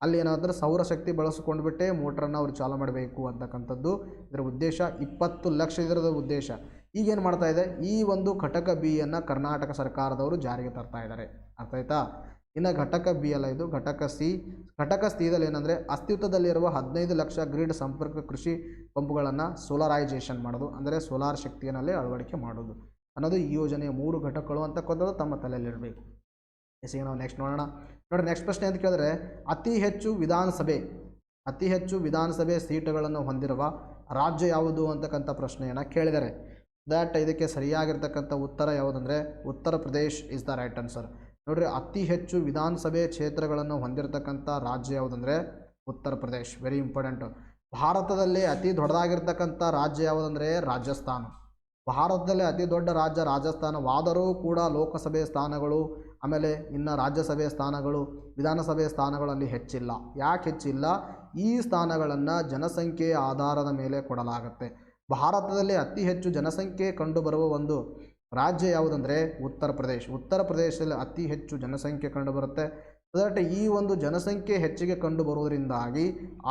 ಅಲ್ಲಿ ಏನಾದರೂ ಸೌರಶಕ್ತಿ ಬಳಸಿಕೊಂಡು ಬಿಟ್ಟೆ ಮೋಟ್ರನ್ನು ಅವ್ರು ಚಾಲು ಮಾಡಬೇಕು ಅಂತಕ್ಕಂಥದ್ದು ಇದರ ಉದ್ದೇಶ. 20 ಲಕ್ಷ ಇದರದ ಉದ್ದೇಶ. ಈಗೇನು ಮಾಡ್ತಾ ಇದೆ, ಈ ಒಂದು ಘಟಕ ಬಿಯನ್ನು ಕರ್ನಾಟಕ ಸರ್ಕಾರದವರು ಜಾರಿಗೆ ತರ್ತಾ ಇದ್ದಾರೆ. ಅರ್ಥ ಆಯ್ತಾ? ಇನ್ನು ಘಟಕ ಬಿ ಅಲ್ಲ, ಇದು ಘಟಕ ಸಿದಲ್ಲಿ ಏನಂದರೆ ಅಸ್ತಿತ್ವದಲ್ಲಿರುವ 15 ಲಕ್ಷ ಗ್ರಿಡ್ ಸಂಪರ್ಕ ಕೃಷಿ ಪಂಪ್ಗಳನ್ನು ಸೋಲಾರೈಜೇಷನ್ ಮಾಡೋದು, ಅಂದರೆ ಸೋಲಾರ್ ಶಕ್ತಿಯನ್ನಲ್ಲಿ ಅಳವಡಿಕೆ ಮಾಡೋದು ಅನ್ನೋದು ಈ ಯೋಜನೆಯ 3 ಘಟಕಗಳು ಅಂತಕ್ಕಂಥದ್ದು ತಮ್ಮ ತಲೆಯಲ್ಲಿರಬೇಕು. ಈಗ ನಾವು ನೆಕ್ಸ್ಟ್ ನೋಡೋಣ. ನೋಡಿ, ನೆಕ್ಸ್ಟ್ ಪ್ರಶ್ನೆ ಅಂತ ಕೇಳಿದ್ರೆ ಅತಿ ಹೆಚ್ಚು ವಿಧಾನಸಭೆ ಸೀಟುಗಳನ್ನು ಹೊಂದಿರುವ ರಾಜ್ಯ ಯಾವುದು ಅಂತಕ್ಕಂಥ ಪ್ರಶ್ನೆಯನ್ನು ಕೇಳಿದ್ದಾರೆ. ಇದಕ್ಕೆ ಸರಿಯಾಗಿರ್ತಕ್ಕಂಥ ಉತ್ತರ ಯಾವುದಂದರೆ Uttar Pradesh is the right answer. ನೋಡಿರಿ, ಅತಿ ಹೆಚ್ಚು ವಿಧಾನಸಭೆ ಕ್ಷೇತ್ರಗಳನ್ನು ಹೊಂದಿರತಕ್ಕಂಥ ರಾಜ್ಯ ಯಾವುದಂದರೆ ಉತ್ತರ ಪ್ರದೇಶ್. Very important. ಭಾರತದಲ್ಲಿ ಅತಿ ದೊಡ್ಡದಾಗಿರ್ತಕ್ಕಂಥ ರಾಜ್ಯ ಯಾವುದಂದರೆ ರಾಜಸ್ಥಾನ. ಭಾರತದಲ್ಲಿ ಅತಿ ದೊಡ್ಡ ರಾಜ್ಯ ರಾಜಸ್ಥಾನವಾದರೂ ಕೂಡ ಲೋಕಸಭೆ ಸ್ಥಾನಗಳು ಆಮೇಲೆ ಇನ್ನು ರಾಜ್ಯಸಭೆ ಸ್ಥಾನಗಳು ವಿಧಾನಸಭೆ ಸ್ಥಾನಗಳು ಅಲ್ಲಿ ಹೆಚ್ಚಿಲ್ಲ. ಯಾಕೆ ಹೆಚ್ಚಿಲ್ಲ? ಈ ಸ್ಥಾನಗಳನ್ನು ಜನಸಂಖ್ಯೆಯ ಆಧಾರದ ಮೇಲೆ ಕೊಡಲಾಗುತ್ತೆ. ಭಾರತದಲ್ಲಿ ಅತಿ ಹೆಚ್ಚು ಜನಸಂಖ್ಯೆ ಕಂಡುಬರುವ ಒಂದು ರಾಜ್ಯ ಯಾವುದಂದರೆ ಉತ್ತರ ಪ್ರದೇಶದಲ್ಲಿ ಅತಿ ಹೆಚ್ಚು ಜನಸಂಖ್ಯೆ ಕಂಡುಬರುತ್ತೆ. ಸೊ ದಟ್ ಈ ಒಂದು ಜನಸಂಖ್ಯೆ ಹೆಚ್ಚಿಗೆ ಕಂಡು ಬರುವುದರಿಂದಾಗಿ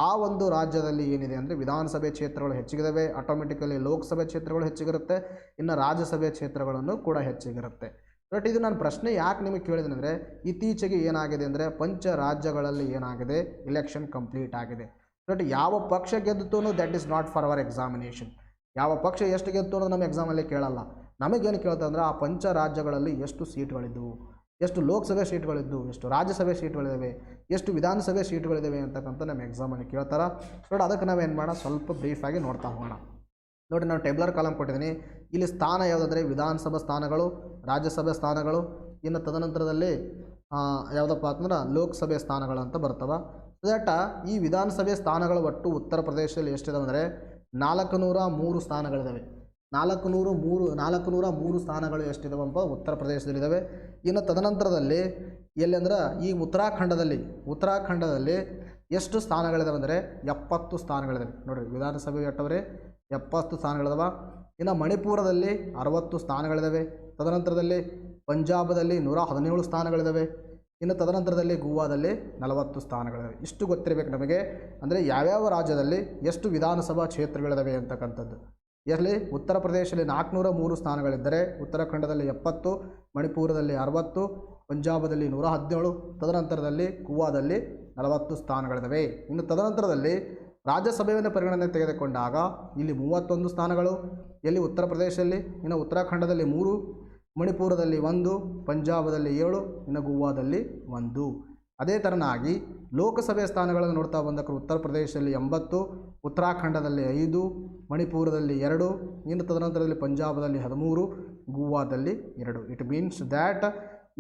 ಆ ಒಂದು ರಾಜ್ಯದಲ್ಲಿ ಏನಿದೆ ಅಂದರೆ ವಿಧಾನಸಭೆ ಕ್ಷೇತ್ರಗಳು ಹೆಚ್ಚಿಗಿದ್ದಾವೆ, ಆಟೋಮೆಟಿಕಲಿ ಲೋಕಸಭೆ ಕ್ಷೇತ್ರಗಳು ಹೆಚ್ಚಿಗಿರುತ್ತೆ, ಇನ್ನು ರಾಜ್ಯಸಭೆ ಕ್ಷೇತ್ರಗಳನ್ನು ಕೂಡ ಹೆಚ್ಚಿಗಿರುತ್ತೆ. ಬಟ್ ಇದು ನಾನು ಪ್ರಶ್ನೆ ಯಾಕೆ ನಿಮಗೆ ಕೇಳಿದೆ ಅಂದರೆ ಇತ್ತೀಚೆಗೆ ಏನಾಗಿದೆ ಅಂದರೆ ಪಂಚ ರಾಜ್ಯಗಳಲ್ಲಿ ಏನಾಗಿದೆ ಇಲೆಕ್ಷನ್ ಕಂಪ್ಲೀಟ್ ಆಗಿದೆ. ಬಟ್ ಯಾವ ಪಕ್ಷ ಗೆದ್ದುತ್ತೋ that is not for our examination. ಯಾವ ಪಕ್ಷ ಎಷ್ಟು ಗೆದ್ದು ಅನ್ನೋದು ನಮ್ಮ ಎಕ್ಸಾಮಲ್ಲಿ ಕೇಳಲ್ಲ. ನಮಗೇನು ಕೇಳ್ತಾ ಅಂದರೆ ಆ ಪಂಚ ರಾಜ್ಯಗಳಲ್ಲಿ ಎಷ್ಟು ಸೀಟ್ಗಳಿದ್ದವು, ಎಷ್ಟು ಲೋಕಸಭೆ ಸೀಟ್ಗಳಿದ್ದು, ಎಷ್ಟು ರಾಜ್ಯಸಭೆ ಸೀಟ್ಗಳಿದ್ದಾವೆ, ಎಷ್ಟು ವಿಧಾನಸಭೆ ಸೀಟ್ಗಳಿದ್ದಾವೆ ಅಂತಕ್ಕಂಥ ನಮ್ಮ ಎಕ್ಸಾಮಲ್ಲಿ ಕೇಳ್ತಾರೆ. ಬಟ್ ಅದಕ್ಕೆ ನಾವೇನು ಮಾಡೋಣ, ಸ್ವಲ್ಪ ಬ್ರೀಫಾಗಿ ನೋಡ್ತಾ ಹೋಗೋಣ. ನೋಡಿ, ನಾನು ಟೇಬಲರ್ ಕಾಲಮ್ ಕೊಟ್ಟಿದ್ದೀನಿ. ಇಲ್ಲಿ ಸ್ಥಾನ ಯಾವುದಂದರೆ ವಿಧಾನಸಭಾ ಸ್ಥಾನಗಳು, ರಾಜ್ಯಸಭೆ ಸ್ಥಾನಗಳು, ಇನ್ನು ತದನಂತರದಲ್ಲಿ ಯಾವುದಪ್ಪ ಅಂತಂದ್ರೆ ಲೋಕಸಭೆ ಸ್ಥಾನಗಳು ಅಂತ ಬರ್ತವೆ. ಸೊ ದಟ್ ಈ ವಿಧಾನಸಭೆ ಸ್ಥಾನಗಳು ಒಟ್ಟು ಉತ್ತರ ಪ್ರದೇಶದಲ್ಲಿ ಎಷ್ಟಿದಾವೆ ಅಂದರೆ 403 ಸ್ಥಾನಗಳಿದ್ದಾವೆ. 403 ಸ್ಥಾನಗಳು ಎಷ್ಟಿದಾವಪ್ಪ ಉತ್ತರ ಪ್ರದೇಶದಲ್ಲಿದ್ದಾವೆ. ಇನ್ನು ತದನಂತರದಲ್ಲಿ ಎಲ್ಲಿ ಅಂದ್ರೆ ಈ ಉತ್ತರಾಖಂಡದಲ್ಲಿ ಎಷ್ಟು ಸ್ಥಾನಗಳಿದಾವೆ ಅಂದರೆ 70 ಸ್ಥಾನಗಳಿದ್ದಾವೆ. ನೋಡಿರಿ, ವಿಧಾನಸಭೆ ಎಟ್ಟವ್ರೆ 70 ಸ್ಥಾನಗಳಿದಾವೆ. ಇನ್ನು ಮಣಿಪುರದಲ್ಲಿ 60 ಸ್ಥಾನಗಳಿದ್ದಾವೆ. ತದನಂತರದಲ್ಲಿ ಪಂಜಾಬದಲ್ಲಿ 117 ಸ್ಥಾನಗಳಿದ್ದಾವೆ. ಇನ್ನು ತದನಂತರದಲ್ಲಿ ಗೋವಾದಲ್ಲಿ 40 ಸ್ಥಾನಗಳಿದ್ದಾವೆ. ಇಷ್ಟು ಗೊತ್ತಿರಬೇಕು ನಮಗೆ, ಅಂದರೆ ಯಾವ್ಯಾವ ರಾಜ್ಯದಲ್ಲಿ ಎಷ್ಟು ವಿಧಾನಸಭಾ ಕ್ಷೇತ್ರಗಳಿದ್ದಾವೆ ಅಂತಕ್ಕಂಥದ್ದು. ಎಲ್ಲಿ ಉತ್ತರ ಪ್ರದೇಶದಲ್ಲಿ 403 ಸ್ಥಾನಗಳಿದ್ದರೆ ಉತ್ತರಾಖಂಡದಲ್ಲಿ 70, ಮಣಿಪುರದಲ್ಲಿ 60, ಪಂಜಾಬದಲ್ಲಿ 117, ತದನಂತರದಲ್ಲಿ ಗೋವಾದಲ್ಲಿ 40 ಸ್ಥಾನಗಳಿದ್ದಾವೆ. ಇನ್ನು ತದನಂತರದಲ್ಲಿ ರಾಜ್ಯಸಭೆಯನ್ನು ಪರಿಗಣನೆ ತೆಗೆದುಕೊಂಡಾಗ ಇಲ್ಲಿ 31 ಸ್ಥಾನಗಳು, ಎಲ್ಲಿ ಉತ್ತರ ಪ್ರದೇಶದಲ್ಲಿ, ಇನ್ನು ಉತ್ತರಾಖಂಡದಲ್ಲಿ 3, ಮಣಿಪುರದಲ್ಲಿ 1, ಪಂಜಾಬದಲ್ಲಿ 7, ಇನ್ನು ಗೋವಾದಲ್ಲಿ 1. ಅದೇ ಥರನಾಗಿ ಲೋಕಸಭೆ ಸ್ಥಾನಗಳನ್ನು ನೋಡ್ತಾ ಬಂದಕ್ಕೆ ಉತ್ತರ ಪ್ರದೇಶದಲ್ಲಿ 80, ಉತ್ತರಾಖಂಡದಲ್ಲಿ 5, ಮಣಿಪುರದಲ್ಲಿ 2, ಇನ್ನು ತದನಂತರದಲ್ಲಿ ಪಂಜಾಬದಲ್ಲಿ 13, ಗೋವಾದಲ್ಲಿ 2. ಇಟ್ ಮೀನ್ಸ್ ದ್ಯಾಟ್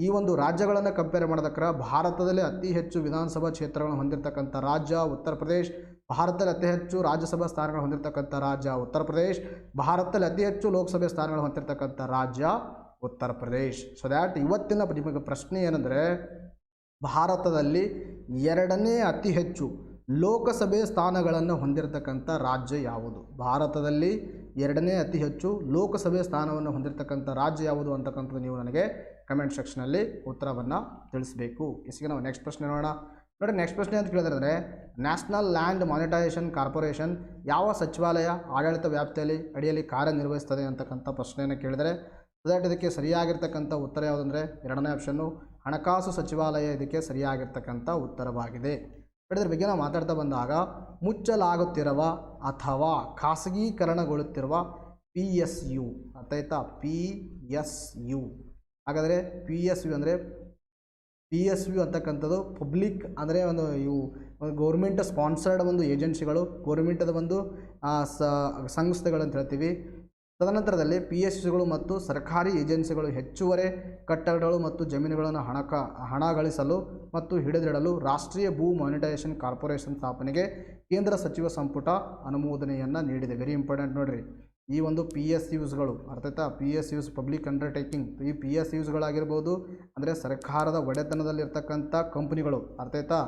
ಈ ಒಂದು ರಾಜ್ಯಗಳನ್ನು ಕಂಪೇರ್ ಮಾಡೋದಕ್ಕೆ ಭಾರತದಲ್ಲಿ ಅತಿ ಹೆಚ್ಚು ವಿಧಾನಸಭಾ ಕ್ಷೇತ್ರಗಳನ್ನು ಹೊಂದಿರತಕ್ಕಂಥ ರಾಜ್ಯ ಉತ್ತರ ಪ್ರದೇಶ್, ಭಾರತದಲ್ಲಿ ಅತಿ ಹೆಚ್ಚು ರಾಜ್ಯಸಭಾ ಸ್ಥಾನಗಳು ಹೊಂದಿರತಕ್ಕಂಥ ರಾಜ್ಯ ಉತ್ತರ ಪ್ರದೇಶ್, ಭಾರತದಲ್ಲಿ ಅತಿ ಹೆಚ್ಚು ಲೋಕಸಭೆ ಸ್ಥಾನಗಳು ಹೊಂದಿರತಕ್ಕಂಥ ರಾಜ್ಯ ಉತ್ತರ ಪ್ರದೇಶ್. ಸೊ ದ್ಯಾಟ್ ಇವತ್ತಿನ ನಿಮಗೆ ಪ್ರಶ್ನೆ ಏನಂದರೆ ಭಾರತದಲ್ಲಿ 2ನೇ ಅತಿ ಹೆಚ್ಚು ಲೋಕಸಭೆ ಸ್ಥಾನಗಳನ್ನು ಹೊಂದಿರತಕ್ಕಂಥ ರಾಜ್ಯ ಯಾವುದು? ಭಾರತದಲ್ಲಿ 2ನೇ ಅತಿ ಹೆಚ್ಚು ಲೋಕಸಭೆ ಸ್ಥಾನವನ್ನು ಹೊಂದಿರತಕ್ಕಂಥ ರಾಜ್ಯ ಯಾವುದು ಅಂತಕ್ಕಂಥದ್ದು ನೀವು ನನಗೆ ಕಮೆಂಟ್ ಸೆಕ್ಷನಲ್ಲಿ ಉತ್ತರವನ್ನು ತಿಳಿಸಬೇಕು. ಇಸಿಗೆ ನಾವು ನೆಕ್ಸ್ಟ್ ಪ್ರಶ್ನೆ ನೋಡೋಣ. ನೋಡಿ, ನೆಕ್ಸ್ಟ್ ಪ್ರಶ್ನೆ ಅಂತ ಕೇಳಿದ್ರೆ ನ್ಯಾಷನಲ್ ಲ್ಯಾಂಡ್ ಮಾನಿಟೈಸೇಷನ್ ಕಾರ್ಪೊರೇಷನ್ ಯಾವ ಸಚಿವಾಲಯ ಆಡಳಿತ ವ್ಯಾಪ್ತಿಯಲ್ಲಿ ಅಡಿಯಲ್ಲಿ ಕಾರ್ಯನಿರ್ವಹಿಸ್ತದೆ ಅಂತಕ್ಕಂಥ ಪ್ರಶ್ನೆಯನ್ನು ಕೇಳಿದರೆ ದಟ್ ಇದಕ್ಕೆ ಸರಿಯಾಗಿರ್ತಕ್ಕಂಥ ಉತ್ತರ ಯಾವುದಂದರೆ 2ನೇ ಆಪ್ಷನ್ನು ಹಣಕಾಸು ಸಚಿವಾಲಯ ಇದಕ್ಕೆ ಸರಿಯಾಗಿರ್ತಕ್ಕಂಥ ಉತ್ತರವಾಗಿದೆ. ಇದ್ರ ಬಗ್ಗೆ ನಾವು ಮಾತಾಡ್ತಾ ಬಂದಾಗ ಮುಚ್ಚಲಾಗುತ್ತಿರುವ ಅಥವಾ ಖಾಸಗೀಕರಣಗೊಳ್ಳುತ್ತಿರುವ PSU ಅರ್ಥಾಯ್ತಾ, PSU. ಹಾಗಾದರೆ PSU ಅಂದರೆ PSU ಅಂತಕ್ಕಂಥದ್ದು ಪಬ್ಲಿಕ್ ಅಂದರೆ ಇವು ಗೌರ್ಮೆಂಟ್ ಸ್ಪಾನ್ಸರ್ಡ್ ಒಂದು ಏಜೆನ್ಸಿಗಳು, ಗೌರ್ಮೆಂಟದ ಒಂದು ಸಂಸ್ಥೆಗಳು ಅಂತ ಹೇಳ್ತೀವಿ. ತದನಂತರದಲ್ಲಿ PSUಗಳು ಮತ್ತು ಸರ್ಕಾರಿ ಏಜೆನ್ಸಿಗಳು ಹೆಚ್ಚುವರಿ ಕಟ್ಟಡಗಳು ಮತ್ತು ಜಮೀನುಗಳನ್ನು ಹಣ ಗಳಿಸಲು ಮತ್ತು ಹಿಡಿದಿಡಲು ರಾಷ್ಟ್ರೀಯ ಭೂ ಮಾನಿಟೈಸೇಷನ್ ಕಾರ್ಪೊರೇಷನ್ ಸ್ಥಾಪನೆಗೆ ಕೇಂದ್ರ ಸಚಿವ ಸಂಪುಟ ಅನುಮೋದನೆಯನ್ನು ನೀಡಿದೆ. ವೆರಿ ಇಂಪಾರ್ಟೆಂಟ್ ನೋಡಿರಿ, ಈ ಒಂದು PSUಸ್ಗಳು ಅರ್ಥಾಯ್ತಾ, PSUಸ್ ಪಬ್ಲಿಕ್ ಅಂಡರ್ಟೇಕಿಂಗ್. ಈ PSUಸ್ಗಳಾಗಿರ್ಬೋದು ಅಂದರೆ ಸರ್ಕಾರದ ಒಡೆತನದಲ್ಲಿರ್ತಕ್ಕಂಥ ಕಂಪ್ನಿಗಳು ಅರ್ಥಾಯ್ತಾ,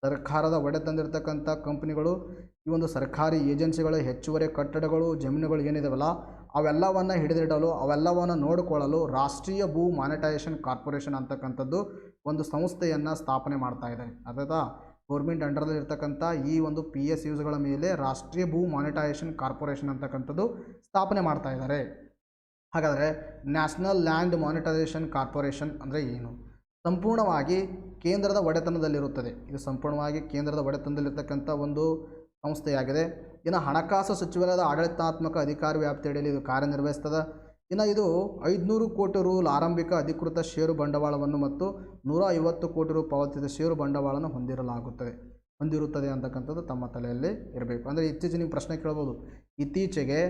ಸರ್ಕಾರದ ಒಡೆತನದಲ್ಲಿರ್ತಕ್ಕಂಥ ಕಂಪ್ನಿಗಳು, ಈ ಒಂದು ಸರ್ಕಾರಿ ಏಜೆನ್ಸಿಗಳ ಹೆಚ್ಚುವರಿ ಕಟ್ಟಡಗಳು ಜಮೀನುಗಳು ಏನಿದಾವಲ್ಲ ಅವೆಲ್ಲವನ್ನು ಹಿಡಿದಿಡಲು ಅವೆಲ್ಲವನ್ನು ನೋಡಿಕೊಳ್ಳಲು ರಾಷ್ಟ್ರೀಯ ಭೂ ಮಾನಿಟೈಸೇಷನ್ ಕಾರ್ಪೊರೇಷನ್ ಅಂತಕ್ಕಂಥದ್ದು ಒಂದು ಸಂಸ್ಥೆಯನ್ನು ಸ್ಥಾಪನೆ ಮಾಡ್ತಾ ಇದೆ. ಅರ್ಥಾಯ್ತಾ, ಗೌರ್ಮೆಂಟ್ ಅಂಡರ್ದಲ್ಲಿ ಇರ್ತಕ್ಕಂಥ ಈ ಒಂದು PSUಸ್ಗಳ ಮೇಲೆ ರಾಷ್ಟ್ರೀಯ ಭೂ ಮಾನಿಟೈಸೇಷನ್ ಕಾರ್ಪೊರೇಷನ್ ಅಂತಕ್ಕಂಥದ್ದು ಸ್ಥಾಪನೆ ಮಾಡ್ತಾ ಇದ್ದಾರೆ. ಹಾಗಾದರೆ ನ್ಯಾಷನಲ್ ಲ್ಯಾಂಡ್ ಮಾನಿಟೈಸೇಷನ್ ಕಾರ್ಪೊರೇಷನ್ ಅಂದರೆ ಏನು? ಸಂಪೂರ್ಣವಾಗಿ ಕೇಂದ್ರದ ಒಡೆತನದಲ್ಲಿರುತ್ತದೆ. ಇದು ಸಂಪೂರ್ಣವಾಗಿ ಕೇಂದ್ರದ ಒಡೆತನದಲ್ಲಿರ್ತಕ್ಕಂಥ ಒಂದು ಸಂಸ್ಥೆಯಾಗಿದೆ. ಇನ್ನು ಹಣಕಾಸು ಸಚಿವಾಲಯದ ಆಡಳಿತಾತ್ಮಕ ಅಧಿಕಾರ ವ್ಯಾಪ್ತಿಯಡಿಯಲ್ಲಿ ಇದು ಕಾರ್ಯನಿರ್ವಹಿಸ್ತದೆ. ಇನ್ನು ಇದು 500 ಕೋಟಿ ರು ಆರಂಭಿಕ ಅಧಿಕೃತ ಷೇರು ಬಂಡವಾಳವನ್ನು ಮತ್ತು 150 ಕೋಟಿ ರು ಪಾವತಿಸಿದ ಷೇರು ಬಂಡವಾಳವನ್ನು ಹೊಂದಿರುತ್ತದೆ ಅಂತಕ್ಕಂಥದ್ದು ತಮ್ಮ ತಲೆಯಲ್ಲಿ ಇರಬೇಕು. ಅಂದರೆ ಇತ್ತೀಚೆಗೆ ನೀವು ಪ್ರಶ್ನೆ ಕೇಳ್ಬೋದು, ಇತ್ತೀಚೆಗೆ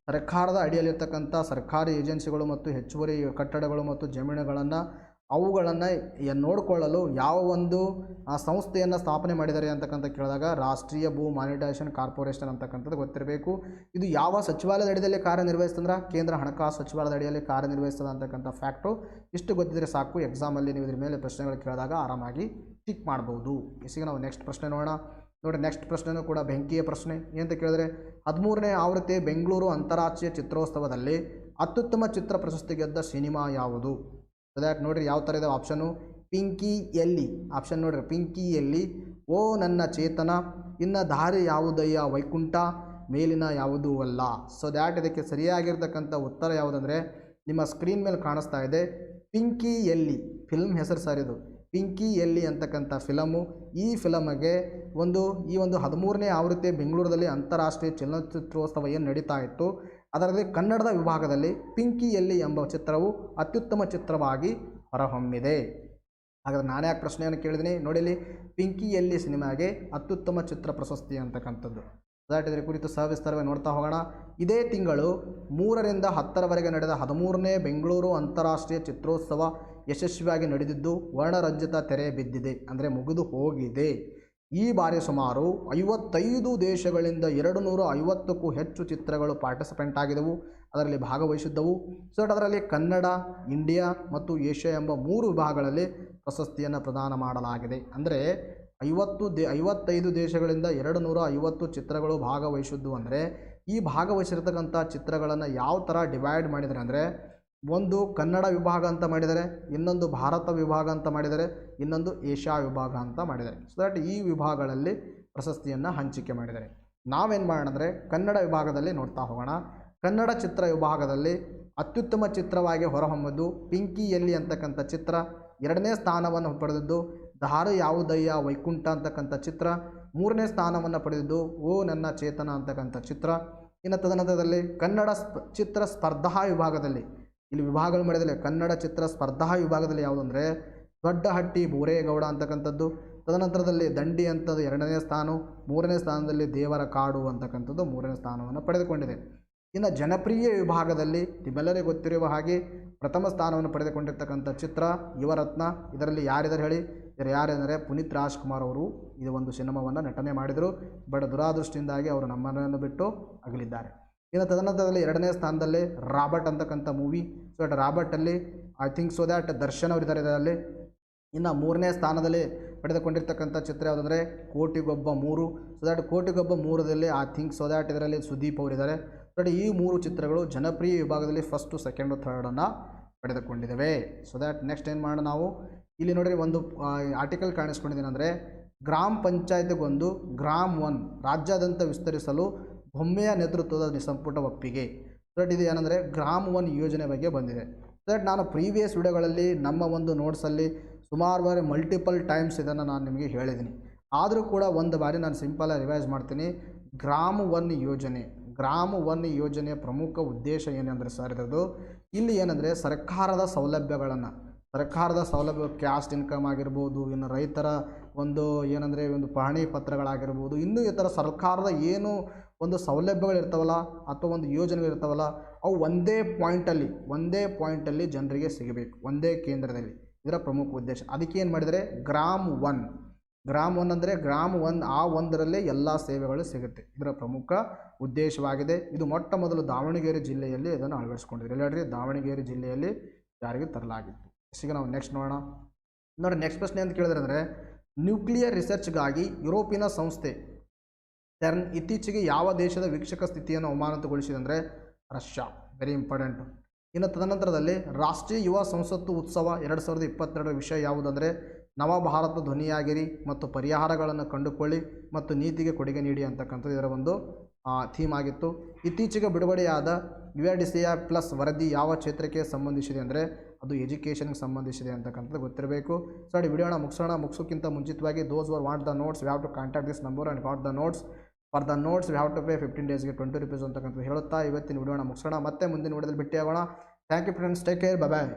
ಸರ್ಕಾರದ ಅಡಿಯಲ್ಲಿರ್ತಕ್ಕಂಥ ಸರ್ಕಾರಿ ಏಜೆನ್ಸಿಗಳು ಮತ್ತು ಹೆಚ್ಚುವರಿ ಕಟ್ಟಡಗಳು ಮತ್ತು ಜಮೀನುಗಳನ್ನು ಅವುಗಳನ್ನು ನೋಡಿಕೊಳ್ಳಲು ಯಾವ ಒಂದು ಸಂಸ್ಥೆಯನ್ನು ಸ್ಥಾಪನೆ ಮಾಡಿದ್ದಾರೆ ಅಂತಕ್ಕಂಥ ಕೇಳಿದಾಗ ರಾಷ್ಟ್ರೀಯ ಭೂ ಮಾನಿಟೈಸೇಷನ್ ಕಾರ್ಪೊರೇಷನ್ ಅಂತಕ್ಕಂಥದ್ದು ಗೊತ್ತಿರಬೇಕು. ಇದು ಯಾವ ಸಚಿವಾಲಯದ ಅಡಿಯಲ್ಲಿ ಕಾರ್ಯನಿರ್ವಹಿಸ್ತಂದ್ರೆ ಕೇಂದ್ರ ಹಣಕಾಸು ಸಚಿವಾಲಯದ ಅಡಿಯಲ್ಲಿ ಕಾರ್ಯನಿರ್ವಹಿಸ್ತದೆ ಅಂತಕ್ಕಂಥ ಫ್ಯಾಕ್ಟು ಇಷ್ಟು ಗೊತ್ತಿದ್ರೆ ಸಾಕು. ಎಕ್ಸಾಮಲ್ಲಿ ನೀವು ಇದ್ರ ಮೇಲೆ ಪ್ರಶ್ನೆಗಳು ಕೇಳಿದಾಗ ಆರಾಮಾಗಿ ಟಿಕ್ ಮಾಡ್ಬೋದು. ಇಸಿಗೆ ನಾವು ನೆಕ್ಸ್ಟ್ ಪ್ರಶ್ನೆ ನೋಡೋಣ. ನೋಡಿ, ನೆಕ್ಸ್ಟ್ ಪ್ರಶ್ನೆಯೂ ಕೂಡ ಬೆಂಕಿಯ ಪ್ರಶ್ನೆ. ಏನಂತ ಕೇಳಿದ್ರೆ 13ನೇ ಆವೃತ್ತಿ ಬೆಂಗಳೂರು ಅಂತಾರಾಷ್ಟ್ರೀಯ ಚಿತ್ರೋತ್ಸವದಲ್ಲಿ ಅತ್ಯುತ್ತಮ ಚಿತ್ರ ಪ್ರಶಸ್ತಿ ಗೆದ್ದ ಸಿನಿಮಾ ಯಾವುದು? ದ್ಯಾಟ್ ನೋಡಿರಿ ಯಾವ ಥರ ಇದೆ ಆಪ್ಷನು. ಪಿಂಕಿ ಎಲ್ಲಿ, ಆಪ್ಷನ್ ನೋಡ್ರಿ, ಪಿಂಕಿ ಎಲ್ಲಿ, ಓ ನನ್ನ ಚೇತನ, ಇನ್ನು ದಾರಿ ಯಾವುದಯ್ಯ ವೈಕುಂಠ, ಮೇಲಿನ ಯಾವುದೂ ಅಲ್ಲ. ಸೊ ದ್ಯಾಟ್ ಇದಕ್ಕೆ ಸರಿಯಾಗಿರ್ತಕ್ಕಂಥ ಉತ್ತರ ಯಾವುದಂದರೆ ನಿಮ್ಮ ಸ್ಕ್ರೀನ್ ಮೇಲೆ ಕಾಣಿಸ್ತಾ ಇದೆ ಪಿಂಕಿ ಎಲ್ಲಿ. ಫಿಲ್ಮ್ ಹೆಸರು ಸರ್ ಇದು, ಪಿಂಕಿ ಎಲ್ಲಿ ಅಂತಕ್ಕಂಥ ಫಿಲಮು. ಈ ಫಿಲಮ್ಗೆ ಈ ಒಂದು 13ನೇ ಆವೃತ್ತಿ ಬೆಂಗಳೂರಲ್ಲಿ ಅಂತಾರಾಷ್ಟ್ರೀಯ ಚಲನಚಿತ್ರೋತ್ಸವ ಏನು ನಡೀತಾ ಇತ್ತು, ಅದರಲ್ಲಿ ಕನ್ನಡದ ವಿಭಾಗದಲ್ಲಿ ಪಿಂಕಿ ಎಲ್ಲಿ ಎಂಬ ಚಿತ್ರವು ಅತ್ಯುತ್ತಮ ಚಿತ್ರವಾಗಿ ಹೊರಹೊಮ್ಮಿದೆ. ಹಾಗಾದ್ರೆ ನಾನು ಯಾಕೆ ಪ್ರಶ್ನೆಯನ್ನು ಕೇಳಿದ್ದೀನಿ ನೋಡಿಲಿ, ಪಿಂಕಿ ಎಲ್ಲಿ ಸಿನಿಮಾಗೆ ಅತ್ಯುತ್ತಮ ಚಿತ್ರ ಪ್ರಶಸ್ತಿ ಅಂತಕ್ಕಂಥದ್ದು. ದಟ್ ಇದರ ಕುರಿತು ಸವಿಸ್ತಾರವಾಗಿ ನೋಡ್ತಾ ಹೋಗೋಣ. ಇದೇ ತಿಂಗಳು 3ರಿಂದ 10ರವರೆಗೆ ನಡೆದ 13ನೇ ಬೆಂಗಳೂರು ಅಂತಾರಾಷ್ಟ್ರೀಯ ಚಿತ್ರೋತ್ಸವ ಯಶಸ್ವಿಯಾಗಿ ನಡೆದಿದ್ದು ವರ್ಣರಂಜಿತ ತೆರೆ ಬಿದ್ದಿದೆ, ಅಂದರೆ ಮುಗಿದು ಹೋಗಿದೆ. ಈ ಬಾರಿ ಸುಮಾರು 55 ದೇಶಗಳಿಂದ 250ಕ್ಕೂ ಹೆಚ್ಚು ಚಿತ್ರಗಳು ಪಾರ್ಟಿಸಿಪೆಂಟ್ ಆಗಿದ್ದವು, ಅದರಲ್ಲಿ ಭಾಗವಹಿಸಿದ್ದವು. ಸೊ ಅದರಲ್ಲಿ ಕನ್ನಡ, ಇಂಡಿಯಾ ಮತ್ತು ಏಷ್ಯಾ ಎಂಬ 3 ವಿಭಾಗಗಳಲ್ಲಿ ಪ್ರಶಸ್ತಿಯನ್ನು ಪ್ರದಾನ ಮಾಡಲಾಗಿದೆ. ಅಂದರೆ 55 ದೇಶಗಳಿಂದ 250 ಚಿತ್ರಗಳು ಭಾಗವಹಿಸಿದ್ದು. ಅಂದರೆ ಈ ಭಾಗವಹಿಸಿರ್ತಕ್ಕಂಥ ಚಿತ್ರಗಳನ್ನು ಯಾವ ಥರ ಡಿವೈಡ್ ಮಾಡಿದರೆ ಅಂದರೆ, ಒಂದು ಕನ್ನಡ ವಿಭಾಗ ಅಂತ ಮಾಡಿದರೆ, ಇನ್ನೊಂದು ಭಾರತ ವಿಭಾಗ ಅಂತ ಮಾಡಿದರೆ, ಇನ್ನೊಂದು ಏಷ್ಯಾ ವಿಭಾಗ ಅಂತ ಮಾಡಿದ್ದಾರೆ. ಸೊ ದಟ್ ಈ ವಿಭಾಗಗಳಲ್ಲಿ ಪ್ರಶಸ್ತಿಯನ್ನು ಹಂಚಿಕೆ ಮಾಡಿದ್ದಾರೆ. ನಾವೇನು ಮಾಡೋಣ ಅಂದರೆ ಕನ್ನಡ ವಿಭಾಗದಲ್ಲಿ ನೋಡ್ತಾ ಹೋಗೋಣ. ಕನ್ನಡ ಚಿತ್ರ ವಿಭಾಗದಲ್ಲಿ ಅತ್ಯುತ್ತಮ ಚಿತ್ರವಾಗಿ ಹೊರಹೊಮ್ಮಿದ್ದು ಪಿಂಕಿ ಎಲ್ಲಿ ಅಂತಕ್ಕಂಥ ಚಿತ್ರ. 2ನೇ ಸ್ಥಾನವನ್ನು ಪಡೆದಿದ್ದು ದಾರಿ ಯಾವುದಯ್ಯ ವೈಕುಂಠ ಅಂತಕ್ಕಂಥ ಚಿತ್ರ. 3ನೇ ಸ್ಥಾನವನ್ನು ಪಡೆದಿದ್ದು ಓ ನನ್ನ ಚೇತನ ಅಂತಕ್ಕಂಥ ಚಿತ್ರ. ಇನ್ನು ತದನಂತರದಲ್ಲಿ ಕನ್ನಡ ಚಿತ್ರ ಸ್ಪರ್ಧಾ ವಿಭಾಗದಲ್ಲಿ, ಇಲ್ಲಿ ವಿಭಾಗಗಳು ಮಾಡಿದರೆ ಕನ್ನಡ ಚಿತ್ರ ಸ್ಪರ್ಧಾ ವಿಭಾಗದಲ್ಲಿ ಯಾವುದು ಅಂದರೆ ದೊಡ್ಡಹಟ್ಟಿ ಬೋರೇಗೌಡ ಅಂತಕ್ಕಂಥದ್ದು. ತದನಂತರದಲ್ಲಿ ದಂಡಿ ಅಂತದ್ದು 2ನೇ ಸ್ಥಾನ. 3ನೇ ಸ್ಥಾನದಲ್ಲಿ ದೇವರ ಕಾಡು ಅಂತಕ್ಕಂಥದ್ದು 3ನೇ ಸ್ಥಾನವನ್ನು ಪಡೆದುಕೊಂಡಿದೆ. ಇನ್ನು ಜನಪ್ರಿಯ ವಿಭಾಗದಲ್ಲಿ ನಿಮ್ಮೆಲ್ಲರಿಗೂ ಗೊತ್ತಿರುವ ಹಾಗೆ ಪ್ರಥಮ ಸ್ಥಾನವನ್ನು ಪಡೆದುಕೊಂಡಿರ್ತಕ್ಕಂಥ ಚಿತ್ರ ಯುವರತ್ನ. ಇದರಲ್ಲಿ ಯಾರಿದ್ದಾರೆ ಹೇಳಿ, ಇದರ ಯಾರೆಂದರೆ ಪುನೀತ್ ರಾಜ್ಕುಮಾರ್ ಅವರು ಇದು ಒಂದು ಸಿನಿಮಾವನ್ನು ನಟನೆ ಮಾಡಿದರು. ಬಟ್ ದುರಾದೃಷ್ಟಿಯಿಂದಾಗಿ ಅವರು ನಮ್ಮನ್ನು ಬಿಟ್ಟು ಅಗಲಿದ್ದಾರೆ. ಇನ್ನು ತದನಂತರದಲ್ಲಿ 2ನೇ ಸ್ಥಾನದಲ್ಲಿ ರಾಬರ್ಟ್ ಅಂತಕ್ಕಂಥ ಮೂವಿ. ಸೊ ದಟ್ ರಾಬರ್ಟಲ್ಲಿ I think so that Darshan ಅವರಿದ್ದಾರೆ ಇದರಲ್ಲಿ. ಇನ್ನು 3ನೇ ಸ್ಥಾನದಲ್ಲಿ ಪಡೆದುಕೊಂಡಿರ್ತಕ್ಕಂಥ ಚಿತ್ರ ಯಾವುದಂದರೆ ಕೋಟಿಗೊಬ್ಬ 3. ಸೊ ದ್ಯಾಟ್ ಕೋಟಿಗೊಬ್ಬ 3ರಲ್ಲಿ ಐ ಥಿಂಕ್ ಸೊ ದ್ಯಾಟ್ ಇದರಲ್ಲಿ ಸುದೀಪ್ ಅವರಿದ್ದಾರೆ. ಸೊ ದಟ್ ಈ 3 ಚಿತ್ರಗಳು ಜನಪ್ರಿಯ ವಿಭಾಗದಲ್ಲಿ ಫಸ್ಟು, ಸೆಕೆಂಡು, ಥರ್ಡನ್ನು ಪಡೆದುಕೊಂಡಿದ್ದೇವೆ. ಸೊ ದ್ಯಾಟ್ ನೆಕ್ಸ್ಟ್ ಏನು ಮಾಡೋಣ ನಾವು, ಇಲ್ಲಿ ನೋಡಿರಿ ಒಂದು ಆರ್ಟಿಕಲ್ ಕಾಣಿಸ್ಕೊಂಡಿದ್ದೀನಿ ಅಂದರೆ ಗ್ರಾಮ ಪಂಚಾಯತ್ಗೊಂದು ಗ್ರಾಮ್ 1 ರಾಜ್ಯಾದ್ಯಂತ ವಿಸ್ತರಿಸಲು ಬೊಮ್ಮೆಯ ನೇತೃತ್ವದ ಸಂಪುಟ ಒಪ್ಪಿಗೆ. ಸೊ ದಟ್ ಇದು ಏನಂದರೆ ಗ್ರಾಮ್ 1 ಯೋಜನೆ ಬಗ್ಗೆ ಬಂದಿದೆ. ಸೊ ದಟ್ ನಾನು ಪ್ರೀವಿಯಸ್ ವಿಡಿಯೋಗಳಲ್ಲಿ ನಮ್ಮ ಒಂದು ನೋಟ್ಸಲ್ಲಿ ಸುಮಾರು ಬಾರಿ ಮಲ್ಟಿಪಲ್ ಟೈಮ್ಸ್ ಇದನ್ನು ನಾನು ನಿಮಗೆ ಹೇಳಿದ್ದೀನಿ. ಆದರೂ ಕೂಡ ಒಂದು ಬಾರಿ ನಾನು ಸಿಂಪಲಾಗಿ ರಿವೈಸ್ ಮಾಡ್ತೀನಿ. ಗ್ರಾಮ್ 1 ಯೋಜನೆ, ಗ್ರಾಮ್ 1 ಯೋಜನೆಯ ಪ್ರಮುಖ ಉದ್ದೇಶ ಏನೆಂದರೆ ಸರ್ ಇರೋದು ಇಲ್ಲಿ ಏನಂದರೆ ಸರ್ಕಾರದ ಸೌಲಭ್ಯ, ಕ್ಯಾಸ್ಟ್ ಇನ್ಕಮ್ ಆಗಿರ್ಬೋದು, ಇನ್ನು ರೈತರ ಒಂದು ಏನಂದರೆ ಒಂದು ಪಹಣಿ ಪತ್ರಗಳಾಗಿರ್ಬೋದು, ಇನ್ನೂ ಈ ಥರ ಸರ್ಕಾರದ ಏನು ಒಂದು ಸೌಲಭ್ಯಗಳಿರ್ತಾವಲ್ಲ ಅಥವಾ ಒಂದು ಯೋಜನೆಗಳಿರ್ತಾವಲ್ಲ, ಅವು ಒಂದೇ ಪಾಯಿಂಟಲ್ಲಿ ಜನರಿಗೆ ಸಿಗಬೇಕು, ಒಂದೇ ಕೇಂದ್ರದಲ್ಲಿ. ಇದರ ಪ್ರಮುಖ ಉದ್ದೇಶ. ಅದಕ್ಕೆ ಏನು ಮಾಡಿದರೆ ಗ್ರಾಮ್ 1 ಅಂದರೆ ಗ್ರಾಮ್ 1 ಆ ಒಂದರಲ್ಲೇ ಎಲ್ಲ ಸೇವೆಗಳು ಸಿಗುತ್ತೆ. ಇದರ ಪ್ರಮುಖ ಉದ್ದೇಶವಾಗಿದೆ. ಇದು ಮೊಟ್ಟ ಮೊದಲು ದಾವಣಗೆರೆ ಜಿಲ್ಲೆಯಲ್ಲಿ ಇದನ್ನು ಅಳವಡಿಸ್ಕೊಂಡಿದ್ರು. ಎಲ್ಲರಿ ದಾವಣಗೆರೆ ಜಿಲ್ಲೆಯಲ್ಲಿ ಜಾರಿಗೆ ತರಲಾಗಿತ್ತು. ಈಗ ನಾವು ನೆಕ್ಸ್ಟ್ ನೋಡೋಣ. ನೋಡಿ ನೆಕ್ಸ್ಟ್ ಪ್ರಶ್ನೆ ಅಂತ ಕೇಳಿದ್ರೆ ಅಂದರೆ ನ್ಯೂಕ್ಲಿಯರ್ ರಿಸರ್ಚ್ಗಾಗಿ ಯುರೋಪಿನ ಸಂಸ್ಥೆ CERN ಇತ್ತೀಚೆಗೆ ಯಾವ ದೇಶದ ವೀಕ್ಷಕ ಸ್ಥಿತಿಯನ್ನು ಅವಮಾನತುಗೊಳಿಸಿದೆ ಅಂದರೆ ರಷ್ಯಾ. Very important. ಇನ್ನು ತದನಂತರದಲ್ಲಿ ರಾಷ್ಟ್ರೀಯ ಯುವ ಸಂಸತ್ತು ಉತ್ಸವ 2022 ವಿಷಯ ಯಾವುದಂದರೆ ನವಭಾರತ ಧ್ವನಿಯಾಗಿರಿ ಮತ್ತು ಪರಿಹಾರಗಳನ್ನು ಕಂಡುಕೊಳ್ಳಿ ಮತ್ತು ನೀತಿಗೆ ಕೊಡುಗೆ ನೀಡಿ ಅಂತಕ್ಕಂಥದ್ದು ಇದರ ಒಂದು ಥೀಮ್ ಆಗಿತ್ತು. ಇತ್ತೀಚೆಗೆ ಬಿಡುಗಡೆಯಾದ UNICEF+ ವರದಿ ಯಾವ ಕ್ಷೇತ್ರಕ್ಕೆ ಸಂಬಂಧಿಸಿದೆ ಅಂದರೆ ಅದು ಎಜುಕೇಷನ್ಗೆ ಸಂಬಂಧಿಸಿದೆ ಅಂತಕ್ಕಂಥದ್ದು ಗೊತ್ತಿರಬೇಕು. ಸೊ ಈ ವಿಡಿಯೋನ ಮುಗಿಸೋಕ್ಕಿಂತ ಮುಂಚಿತವಾಗಿ those were want the notes we have to contact this number and got the notes. For the notes we have to pay 15 ಡೇಸ್ಗೆ 20 ರೂಪೀಸ್ ಅಂತಕ್ಕಂಥದ್ದು ಹೇಳುತ್ತಾ ಇವತ್ತಿನ ವಿಡಿಯೋನ ಮುಗಿಸೋಣ. ಮತ್ತೆ ಮುಂದಿನ ವಿಡಿಯೋದಲ್ಲಿ ಭೇಟಿಯಾಗೋಣ. Thank you friends, take care, bye bye.